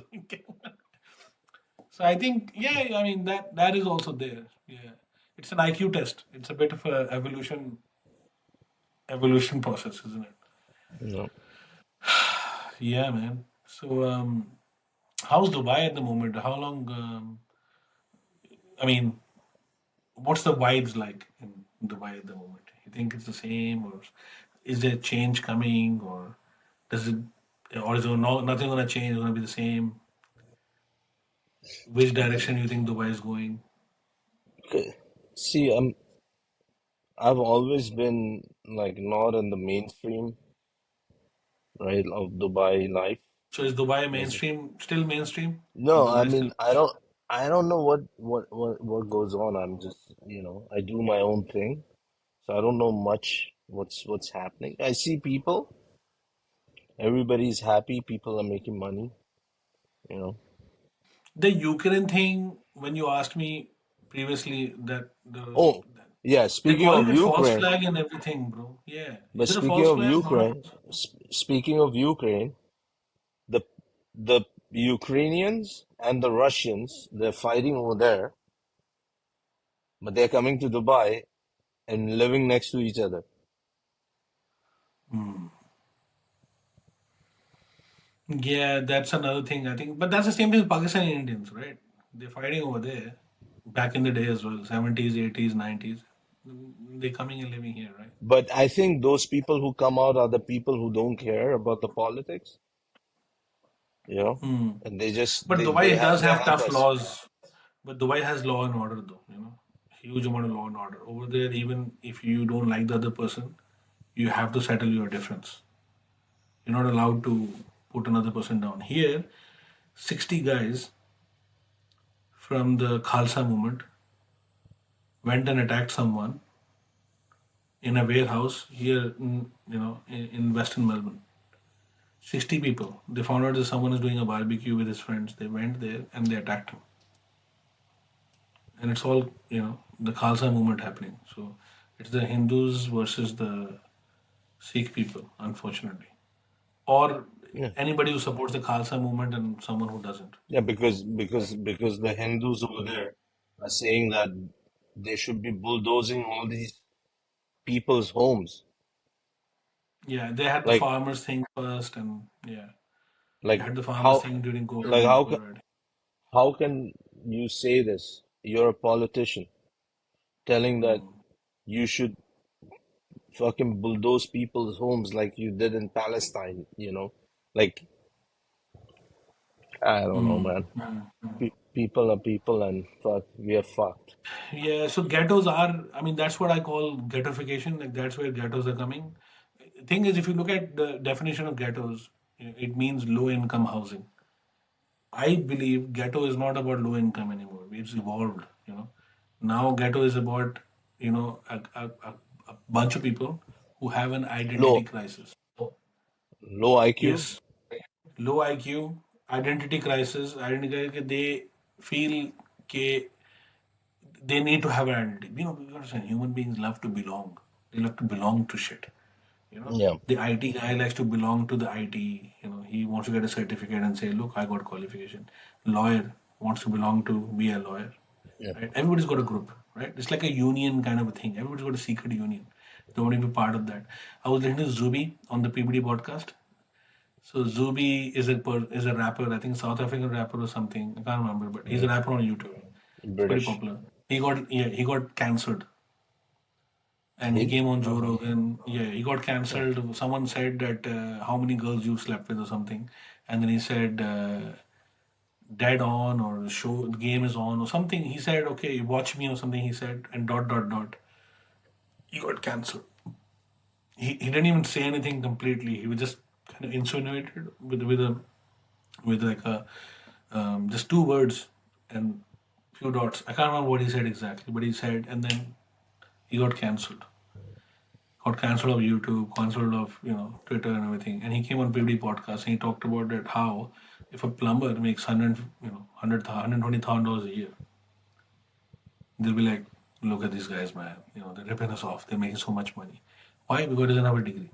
So I think, yeah, I mean that is also there. Yeah. It's an IQ test. It's a bit of a evolution process, isn't it? No. Yeah, man. So, how's Dubai at the moment? How long? I mean, what's the vibes like in Dubai at the moment? You think it's the same, or is there change coming, or does it, or is there nothing gonna change? It's gonna be the same. Which direction you think Dubai is going? Okay. See, I've always been like not in the mainstream, right, of Dubai life. So is Dubai As mainstream still mainstream? Is no, I Dubai still? mean I don't know what goes on. I'm just, I do my own thing. So I don't know much what's happening. I see people, everybody's happy, people are making money, you know. The Ukraine thing, when you asked me previously Oh, that yeah, they're speaking calling of it false Ukraine, flag and everything, bro. Yeah. but Is it a speaking false of flag? Not a Ukraine, false flag. speaking of Ukraine, the the Ukrainians and the Russians, they're fighting over there, but they're coming to Dubai and living next to each other. Hmm. Yeah, that's another thing I think. But that's the same thing with Pakistani Indians, right? They're fighting over there back in the day as well, 70s, 80s, 90s. They're coming and living here, right? But I think those people who come out are the people who don't care about the politics, you know, Hmm. and they just But they Dubai does they have help tough us. laws. But Dubai has law and order, though, huge amount of law and order. Over there, even if you don't like the other person, you have to settle your difference. You're not allowed to put another person down. Here, 60 guys from the Khalsa movement went and attacked someone in a warehouse here, in Western Melbourne. 60 people. They found out that someone is doing a barbecue with his friends. They went there and they attacked him. And it's all, the Khalsa movement happening. So it's the Hindus versus the Sikh people, unfortunately. Or Yeah, anybody who supports the Khalsa movement and someone who doesn't. yeah, because the Hindus over there are saying that they should be bulldozing all these people's homes. Yeah, they had the Like farmers thing first, and yeah, they like had the farmers how thing during COVID like when how people can were. how can you say this? You're a politician telling that Hmm. you should fucking bulldoze people's homes like you did in Palestine, Like, I don't know, Hmm. man. Hmm. People are people and fuck, we are fucked. Yeah, so ghettos are, I mean, that's what I call ghettoification. Like, that's where ghettos are coming. Thing is, if you look at the definition of ghettos, it means low income housing. I believe ghetto is not about low income anymore. It's evolved, Now ghetto is about, a bunch of people who have an identity Low, crisis. low IQ? Yes, low IQ, identity crisis, they feel that they need to have an identity. You understand, human beings love to belong. They love to belong to shit. Yeah, The IT guy likes to belong to the IT. He wants to get a certificate and say, "Look, I got qualification." Lawyer wants to belong to be a lawyer. yeah. Right? Everybody's got a group, right? It's like a union kind of a thing. Everybody's got a secret union. They want to be part of that. I was listening to Zubi on the PBD podcast. So Zubi is a rapper. I think South African rapper or something. I can't remember, but he's a Mm. rapper on YouTube. He's pretty British. popular. He got cancelled, and he Did? came on Joe Uh-huh. Rogan. Yeah, he got Yeah. cancelled. Someone said that how many girls you slept with or something, and then he said dead on or show the game is on or something. He said okay, watch me or something. He said and dot dot dot. He got cancelled. He didn't even say anything completely. He was just kind of insinuated with like a just two words and few dots. I can't remember what he said exactly, but he said, and then he got cancelled. Got cancelled of YouTube, cancelled of Twitter and everything. And he came on PBD podcast and he talked about that how if a plumber makes $120,000 a year, they'll be like, look at these guys, man. They're ripping us off. They're making so much money. Why? Because he doesn't have a degree.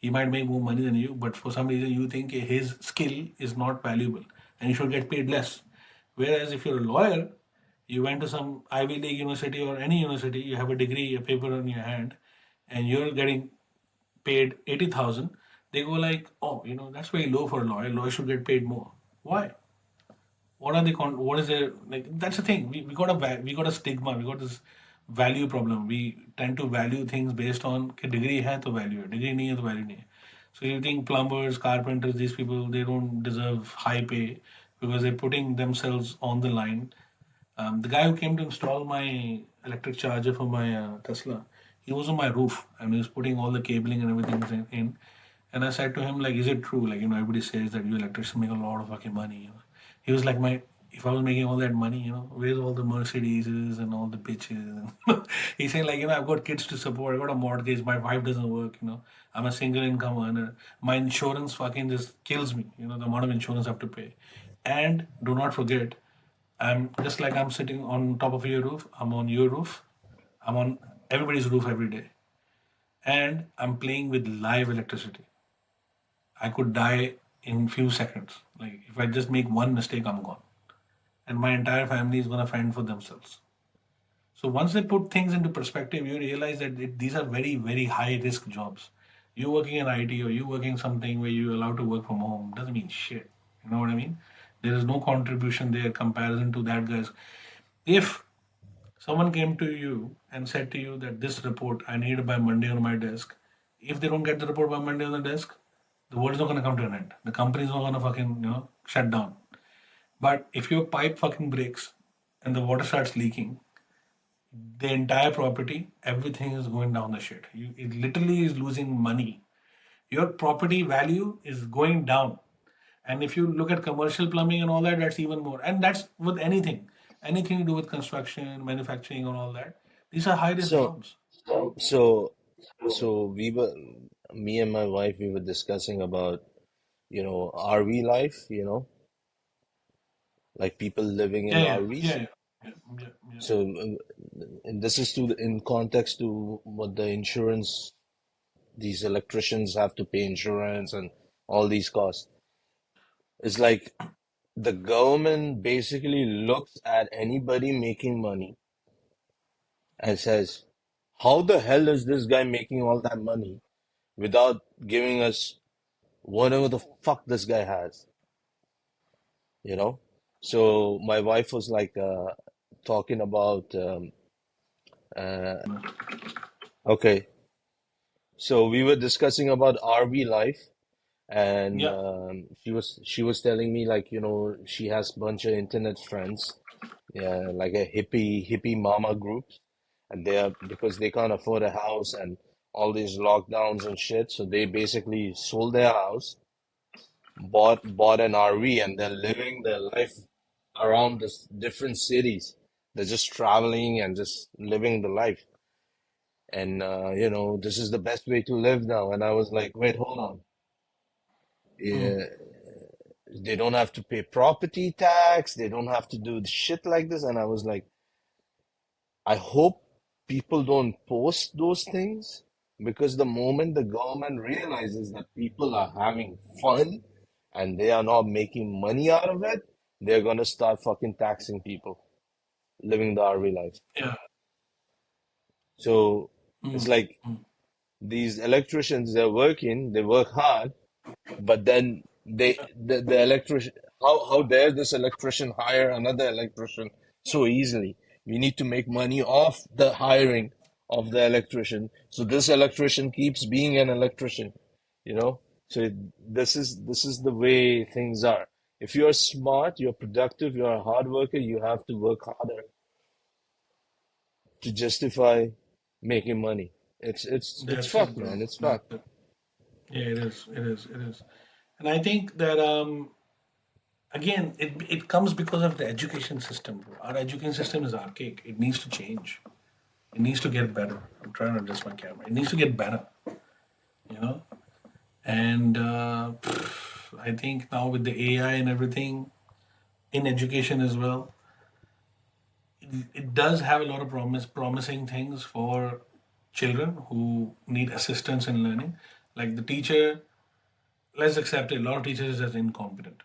He might make more money than you, but for some reason you think his skill is not valuable and you should get paid less. Whereas if you're a lawyer, You went to some Ivy League university or any university, you have a degree, a paper in your hand, and you're getting paid 80,000. They go like, oh, that's very low for a lawyer. Lawyer should get paid more. Why? What are they? What is their like? That's the thing. We got a stigma. We got this value problem. We tend to value things based on कि degree है तो value है, degree नहीं है तो value नहीं है. So you think plumbers, carpenters, these people they don't deserve high pay because they're putting themselves on the line. The guy who came to install my electric charger for my Tesla, he was on my roof and he was putting all the cabling and everything in. And I said to him, like, is it true? Like, everybody says that you electricians make a lot of fucking money. He was like, if I was making all that money, where's all the Mercedeses and all the bitches? He said, like, I've got kids to support. I got a mortgage. My wife doesn't work. I'm a single income earner. My insurance fucking just kills me. The amount of insurance I have to pay. And do not forget, I'm just like I'm sitting on top of your roof. I'm on your roof. I'm on everybody's roof every day. And I'm playing with live electricity. I could die in few seconds. Like if I just make one mistake, I'm gone. And my entire family is gonna fend for themselves. So once they put things into perspective, you realize that these are very, very high risk jobs. You working in IT or you working something where you're allowed to work from home doesn't mean shit. You know what I mean? There is no contribution there comparison to that guys. If someone came to you and said to you that this report I need it by Monday on my desk, if they don't get the report by Monday on the desk, the world is not going to come to an end. The company is not going to fucking shut down. But if your pipe fucking breaks and the water starts leaking, the entire property, everything is going down the shit. It literally is losing money. Your property value is going down. And if you look at commercial plumbing and all that, that's even more. And that's with anything to do with construction, manufacturing, and all that. These are high risk So, jobs. so, so me and my wife, we were discussing about, RV life, like people living in Yeah, yeah, RVs. yeah, yeah, yeah, yeah, yeah. So, and this is in context to what the insurance, these electricians have to pay insurance and all these costs. It's like the government basically looks at anybody making money and says, how the hell is this guy making all that money without giving us whatever the fuck this guy has, you know? So my wife was like talking about uh, okay, so we were discussing about RV life, and Yeah. she was telling me like she has bunch of internet friends, yeah, like a hippie mama group, and they are because they can't afford a house and all these lockdowns and shit, so they basically sold their house, bought an RV, and they're living their life around this different cities. They're just traveling and just living the life. And this is the best way to live now. And I was like, wait, hold on. Mm. Yeah, they don't have to pay property tax. They don't have to do shit like this. And I was like, I hope people don't post those things because the moment the government realizes that people are having fun and they are not making money out of it, they're gonna start fucking taxing people living the RV life. Yeah. So it's Mm. like Mm. these electricians, they're working, they work hard, but then the electrician, how dare this electrician hire another electrician so easily? We need to make money off the hiring of the electrician, so this electrician keeps being an electrician, you know. So this is the way things are. If you're smart, you're productive, you're a hard worker, you have to work harder to justify making money. It's That's it, fucked, bro. man. It's That's fucked. it. Yeah, it is. It is. It is. And I think that again, it comes because of the education system, bro. Our education system is archaic. It needs to change. It needs to get better. I'm trying to adjust my camera. It needs to get better. You know. And I think now with the AI and everything in education as well, it does have a lot of promising things for children who need assistance in learning. Like the teacher, let's accept it. A lot of teachers are just incompetent,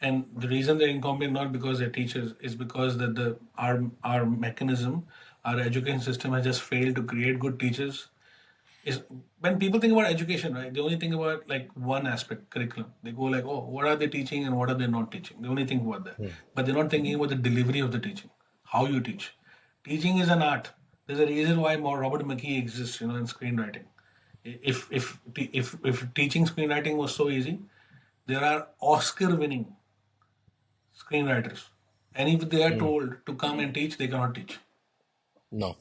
And the reason they're incompetent not because they're teachers is because that the our mechanism, our education system has just failed to create good teachers. Is when people think about education, right? They only think about like one aspect, curriculum. They go like, oh, what are they teaching and what are they not teaching? They only think about that, but they're not thinking about the delivery of the teaching, how you teach. Teaching is an art. There's a reason why more Robert McKee exists, in screenwriting. If teaching screenwriting was so easy, there are Oscar-winning screenwriters, and if they are Mm. told to come and teach, they cannot teach. No.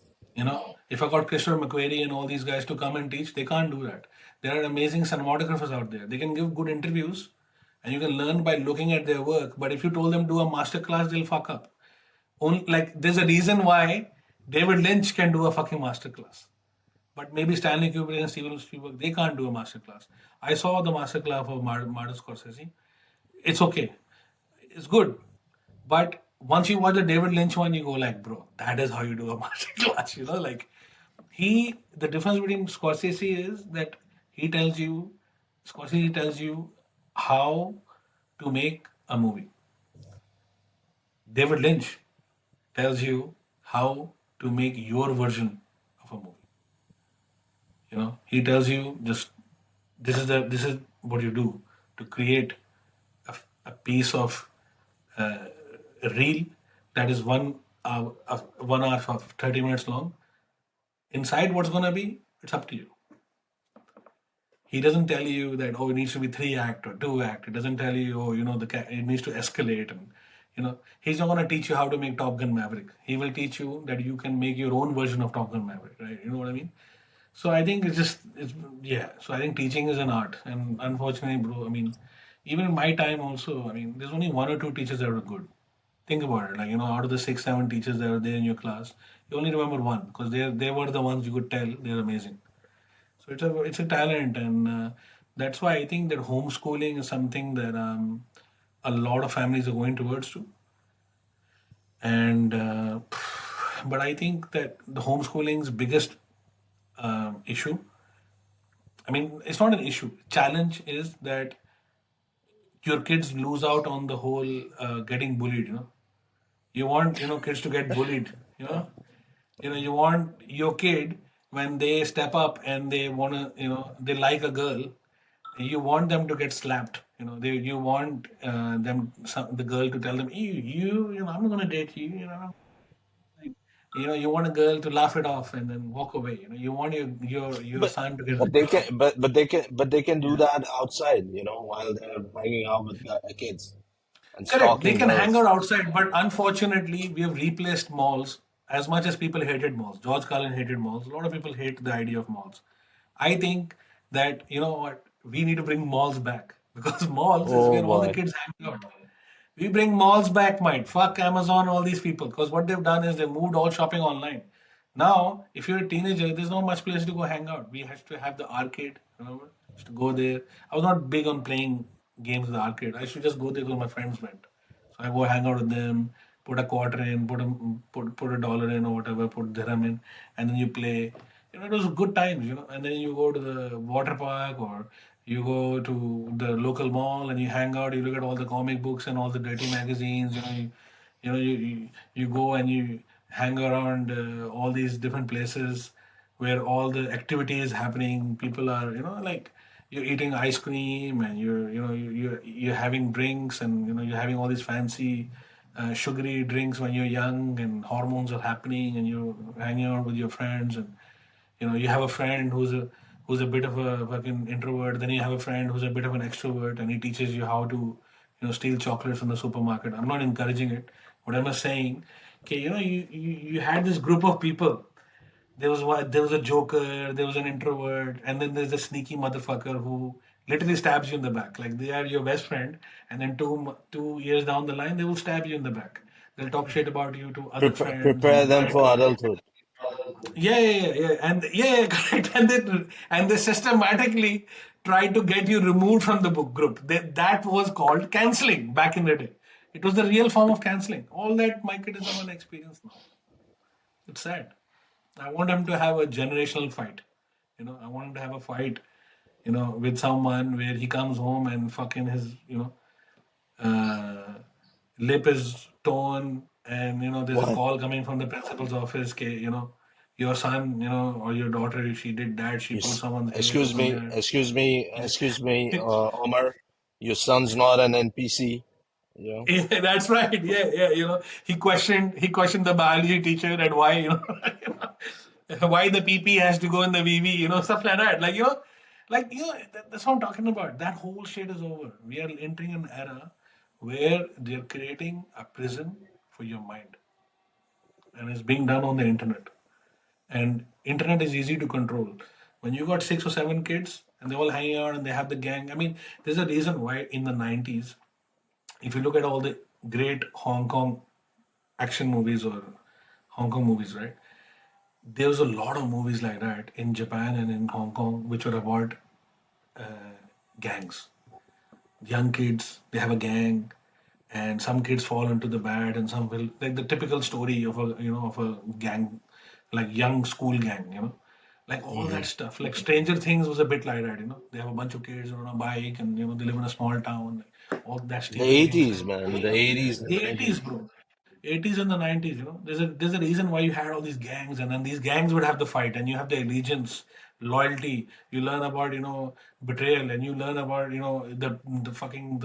If I got Christopher McQuarrie and all these guys to come and teach, they can't do that. There are amazing cinematographers out there. They can give good interviews, and you can learn by looking at their work. But if you told them do a master class, they'll fuck up. Only like there's a reason why David Lynch can do a fucking master class, but maybe Stanley Kubrick and Steven Spielberg they can't do a master class. I saw the master class of Martin Scorsese. It's okay. It's good. But once you watch the David Lynch one, you go like, bro, that is how you do a master class. Like the difference between Scorsese is that he tells you, Scorsese tells you how to make a movie. David Lynch tells you how to make your version of a movie. He tells you just this is what you do to create a piece of a reel that is 1 hour of 30 minutes long. Inside, what's gonna be? It's up to you. He doesn't tell you that it needs to be 3 act or 2 act. It doesn't tell you it needs to escalate, and he's not gonna teach you how to make Top Gun Maverick. He will teach you that you can make your own version of Top Gun Maverick, right? You know what I mean? So I think it's yeah. So I think teaching is an art, and unfortunately, bro, I mean, even in my time also, I mean, there's only one or two teachers that are good. Think about it, like out of the 6, 7 teachers that are there in your class, you only remember one because they were the ones you could tell they're amazing. So it's a talent, and that's why I think that homeschooling is something that a lot of families are going towards to. And but I think that the homeschooling's biggest issue. I mean, it's not an issue. Challenge is that your kids lose out on the whole getting bullied. You want kids to get bullied. You know, you want your kid when they step up and they wanna they like a girl. You want them to get slapped. You want the girl to tell them, I'm not gonna date you. Like, you want a girl to laugh it off and then walk away. You want your But son to get but they ripped can off. but they can do Yeah. that outside, while they're hanging out with the kids and Correct. They stalking can hang out girls. outside, but unfortunately, we have replaced malls as much as people hated malls. George Carlin hated malls. A lot of people hate the idea of malls. I think that, you know what, we need to bring malls back because malls is Oh where all the boy. kids hang out. We bring malls back, mate. Fuck Amazon, all these people. Because what they've done is they moved all shopping online. Now, if you're a teenager, there's not much place to go hang out. We had to have the arcade, remember? Used to go there. I was not big on playing games in the arcade. I should just go there because my friends went. So I go hang out with them, put a quarter in, put a dollar in or whatever, put dirham in, and then you play. It was good times. And then you go to the water park or you go to the local mall and you hang out. You look at all the comic books and all the dirty magazines. You go and you hang around all these different places where all the activity is happening. People are, like you're eating ice cream and you're having drinks and you're having all these fancy sugary drinks when you're young and hormones are happening and you're hanging out with your friends and you have a friend who's a bit of a fucking introvert, then you have a friend who's a bit of an extrovert and he teaches you how to steal chocolates from the supermarket. I'm not encouraging it, but I'm just saying, okay, you had this group of people. There was a joker, there was an introvert, and then there's a sneaky motherfucker who literally stabs you in the back. Like they are your best friend, and then 2 years down the line, they will stab you in the back. They'll talk shit about you to other friends, Prepare and them for adulthood. and yeah, correct. And they systematically try to get you removed from the book group. That was called canceling back in the day. It was the real form of canceling. All that my kid is not going to experience now. It's sad. I want him to have a generational fight. I want him to have a fight, with someone where he comes home and fucking his. uh, lip is torn, and there's a What? call coming from the principal's office. Your son, or your daughter, if she did that, she You, put someone's head excuse over me, there. excuse me, excuse me, Omar. Your son's not an NPC. You know. Yeah, that's right. Yeah, yeah. He questioned the biology teacher and why why the PP has to go in the VV. Stuff like that. That's what I'm talking about. That whole shit is over. We are entering an era where they're creating a prison for your mind, and it's being done on the internet. And internet is easy to control. When you got 6 or 7 kids and they all hanging out and they have the gang. I mean, there's a reason why in the 90s, if you look at all the great Hong Kong action movies or Hong Kong movies, right? There was a lot of movies like that in Japan and in Hong Kong, which were about gangs. Young kids, they have a gang, and some kids fall into the bad, and some will like the typical story of a gang, like young school gang, like all Hmm. that stuff. Like Stranger Things was a bit like that. They have a bunch of kids on a bike, and they live in a small town. Like, all that The Stephen King '80s, style. man. The '80s and The 80s, '90s. bro. 80s and the 90s, there's a reason why you had all these gangs, and then these gangs would have the fight, and you have the allegiance, loyalty. You learn about betrayal, and you learn about the fucking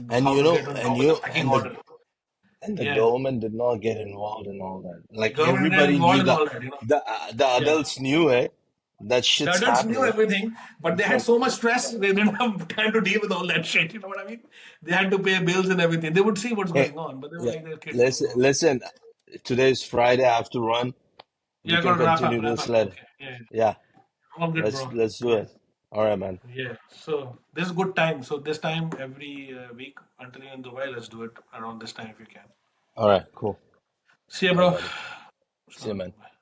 And how you to know, get on and top of the you pecking and the order. and the Yeah, government did not get involved in all that. Like government get everybody involved knew in that all that. the Yeah, adults knew it. That the shit's adults knew happening. everything, but they had So so much stress they didn't have time to deal with all that shit. You know what I mean? They had to pay bills and everything. They would see what's hey, going on, but they were yeah, like their kids. listen, listen. Today's Friday. I have to run. We Yeah, can got to wrap up, continue wrap this up. later. Okay, yeah, Yeah, all good, bro. let's do it. All right, man. Yeah, so this is good time. So this time every week until you're in Dubai, let's do it around this time if you can. All right, cool. See ya, All right, bro. buddy. See you, man. Assalamualaikum.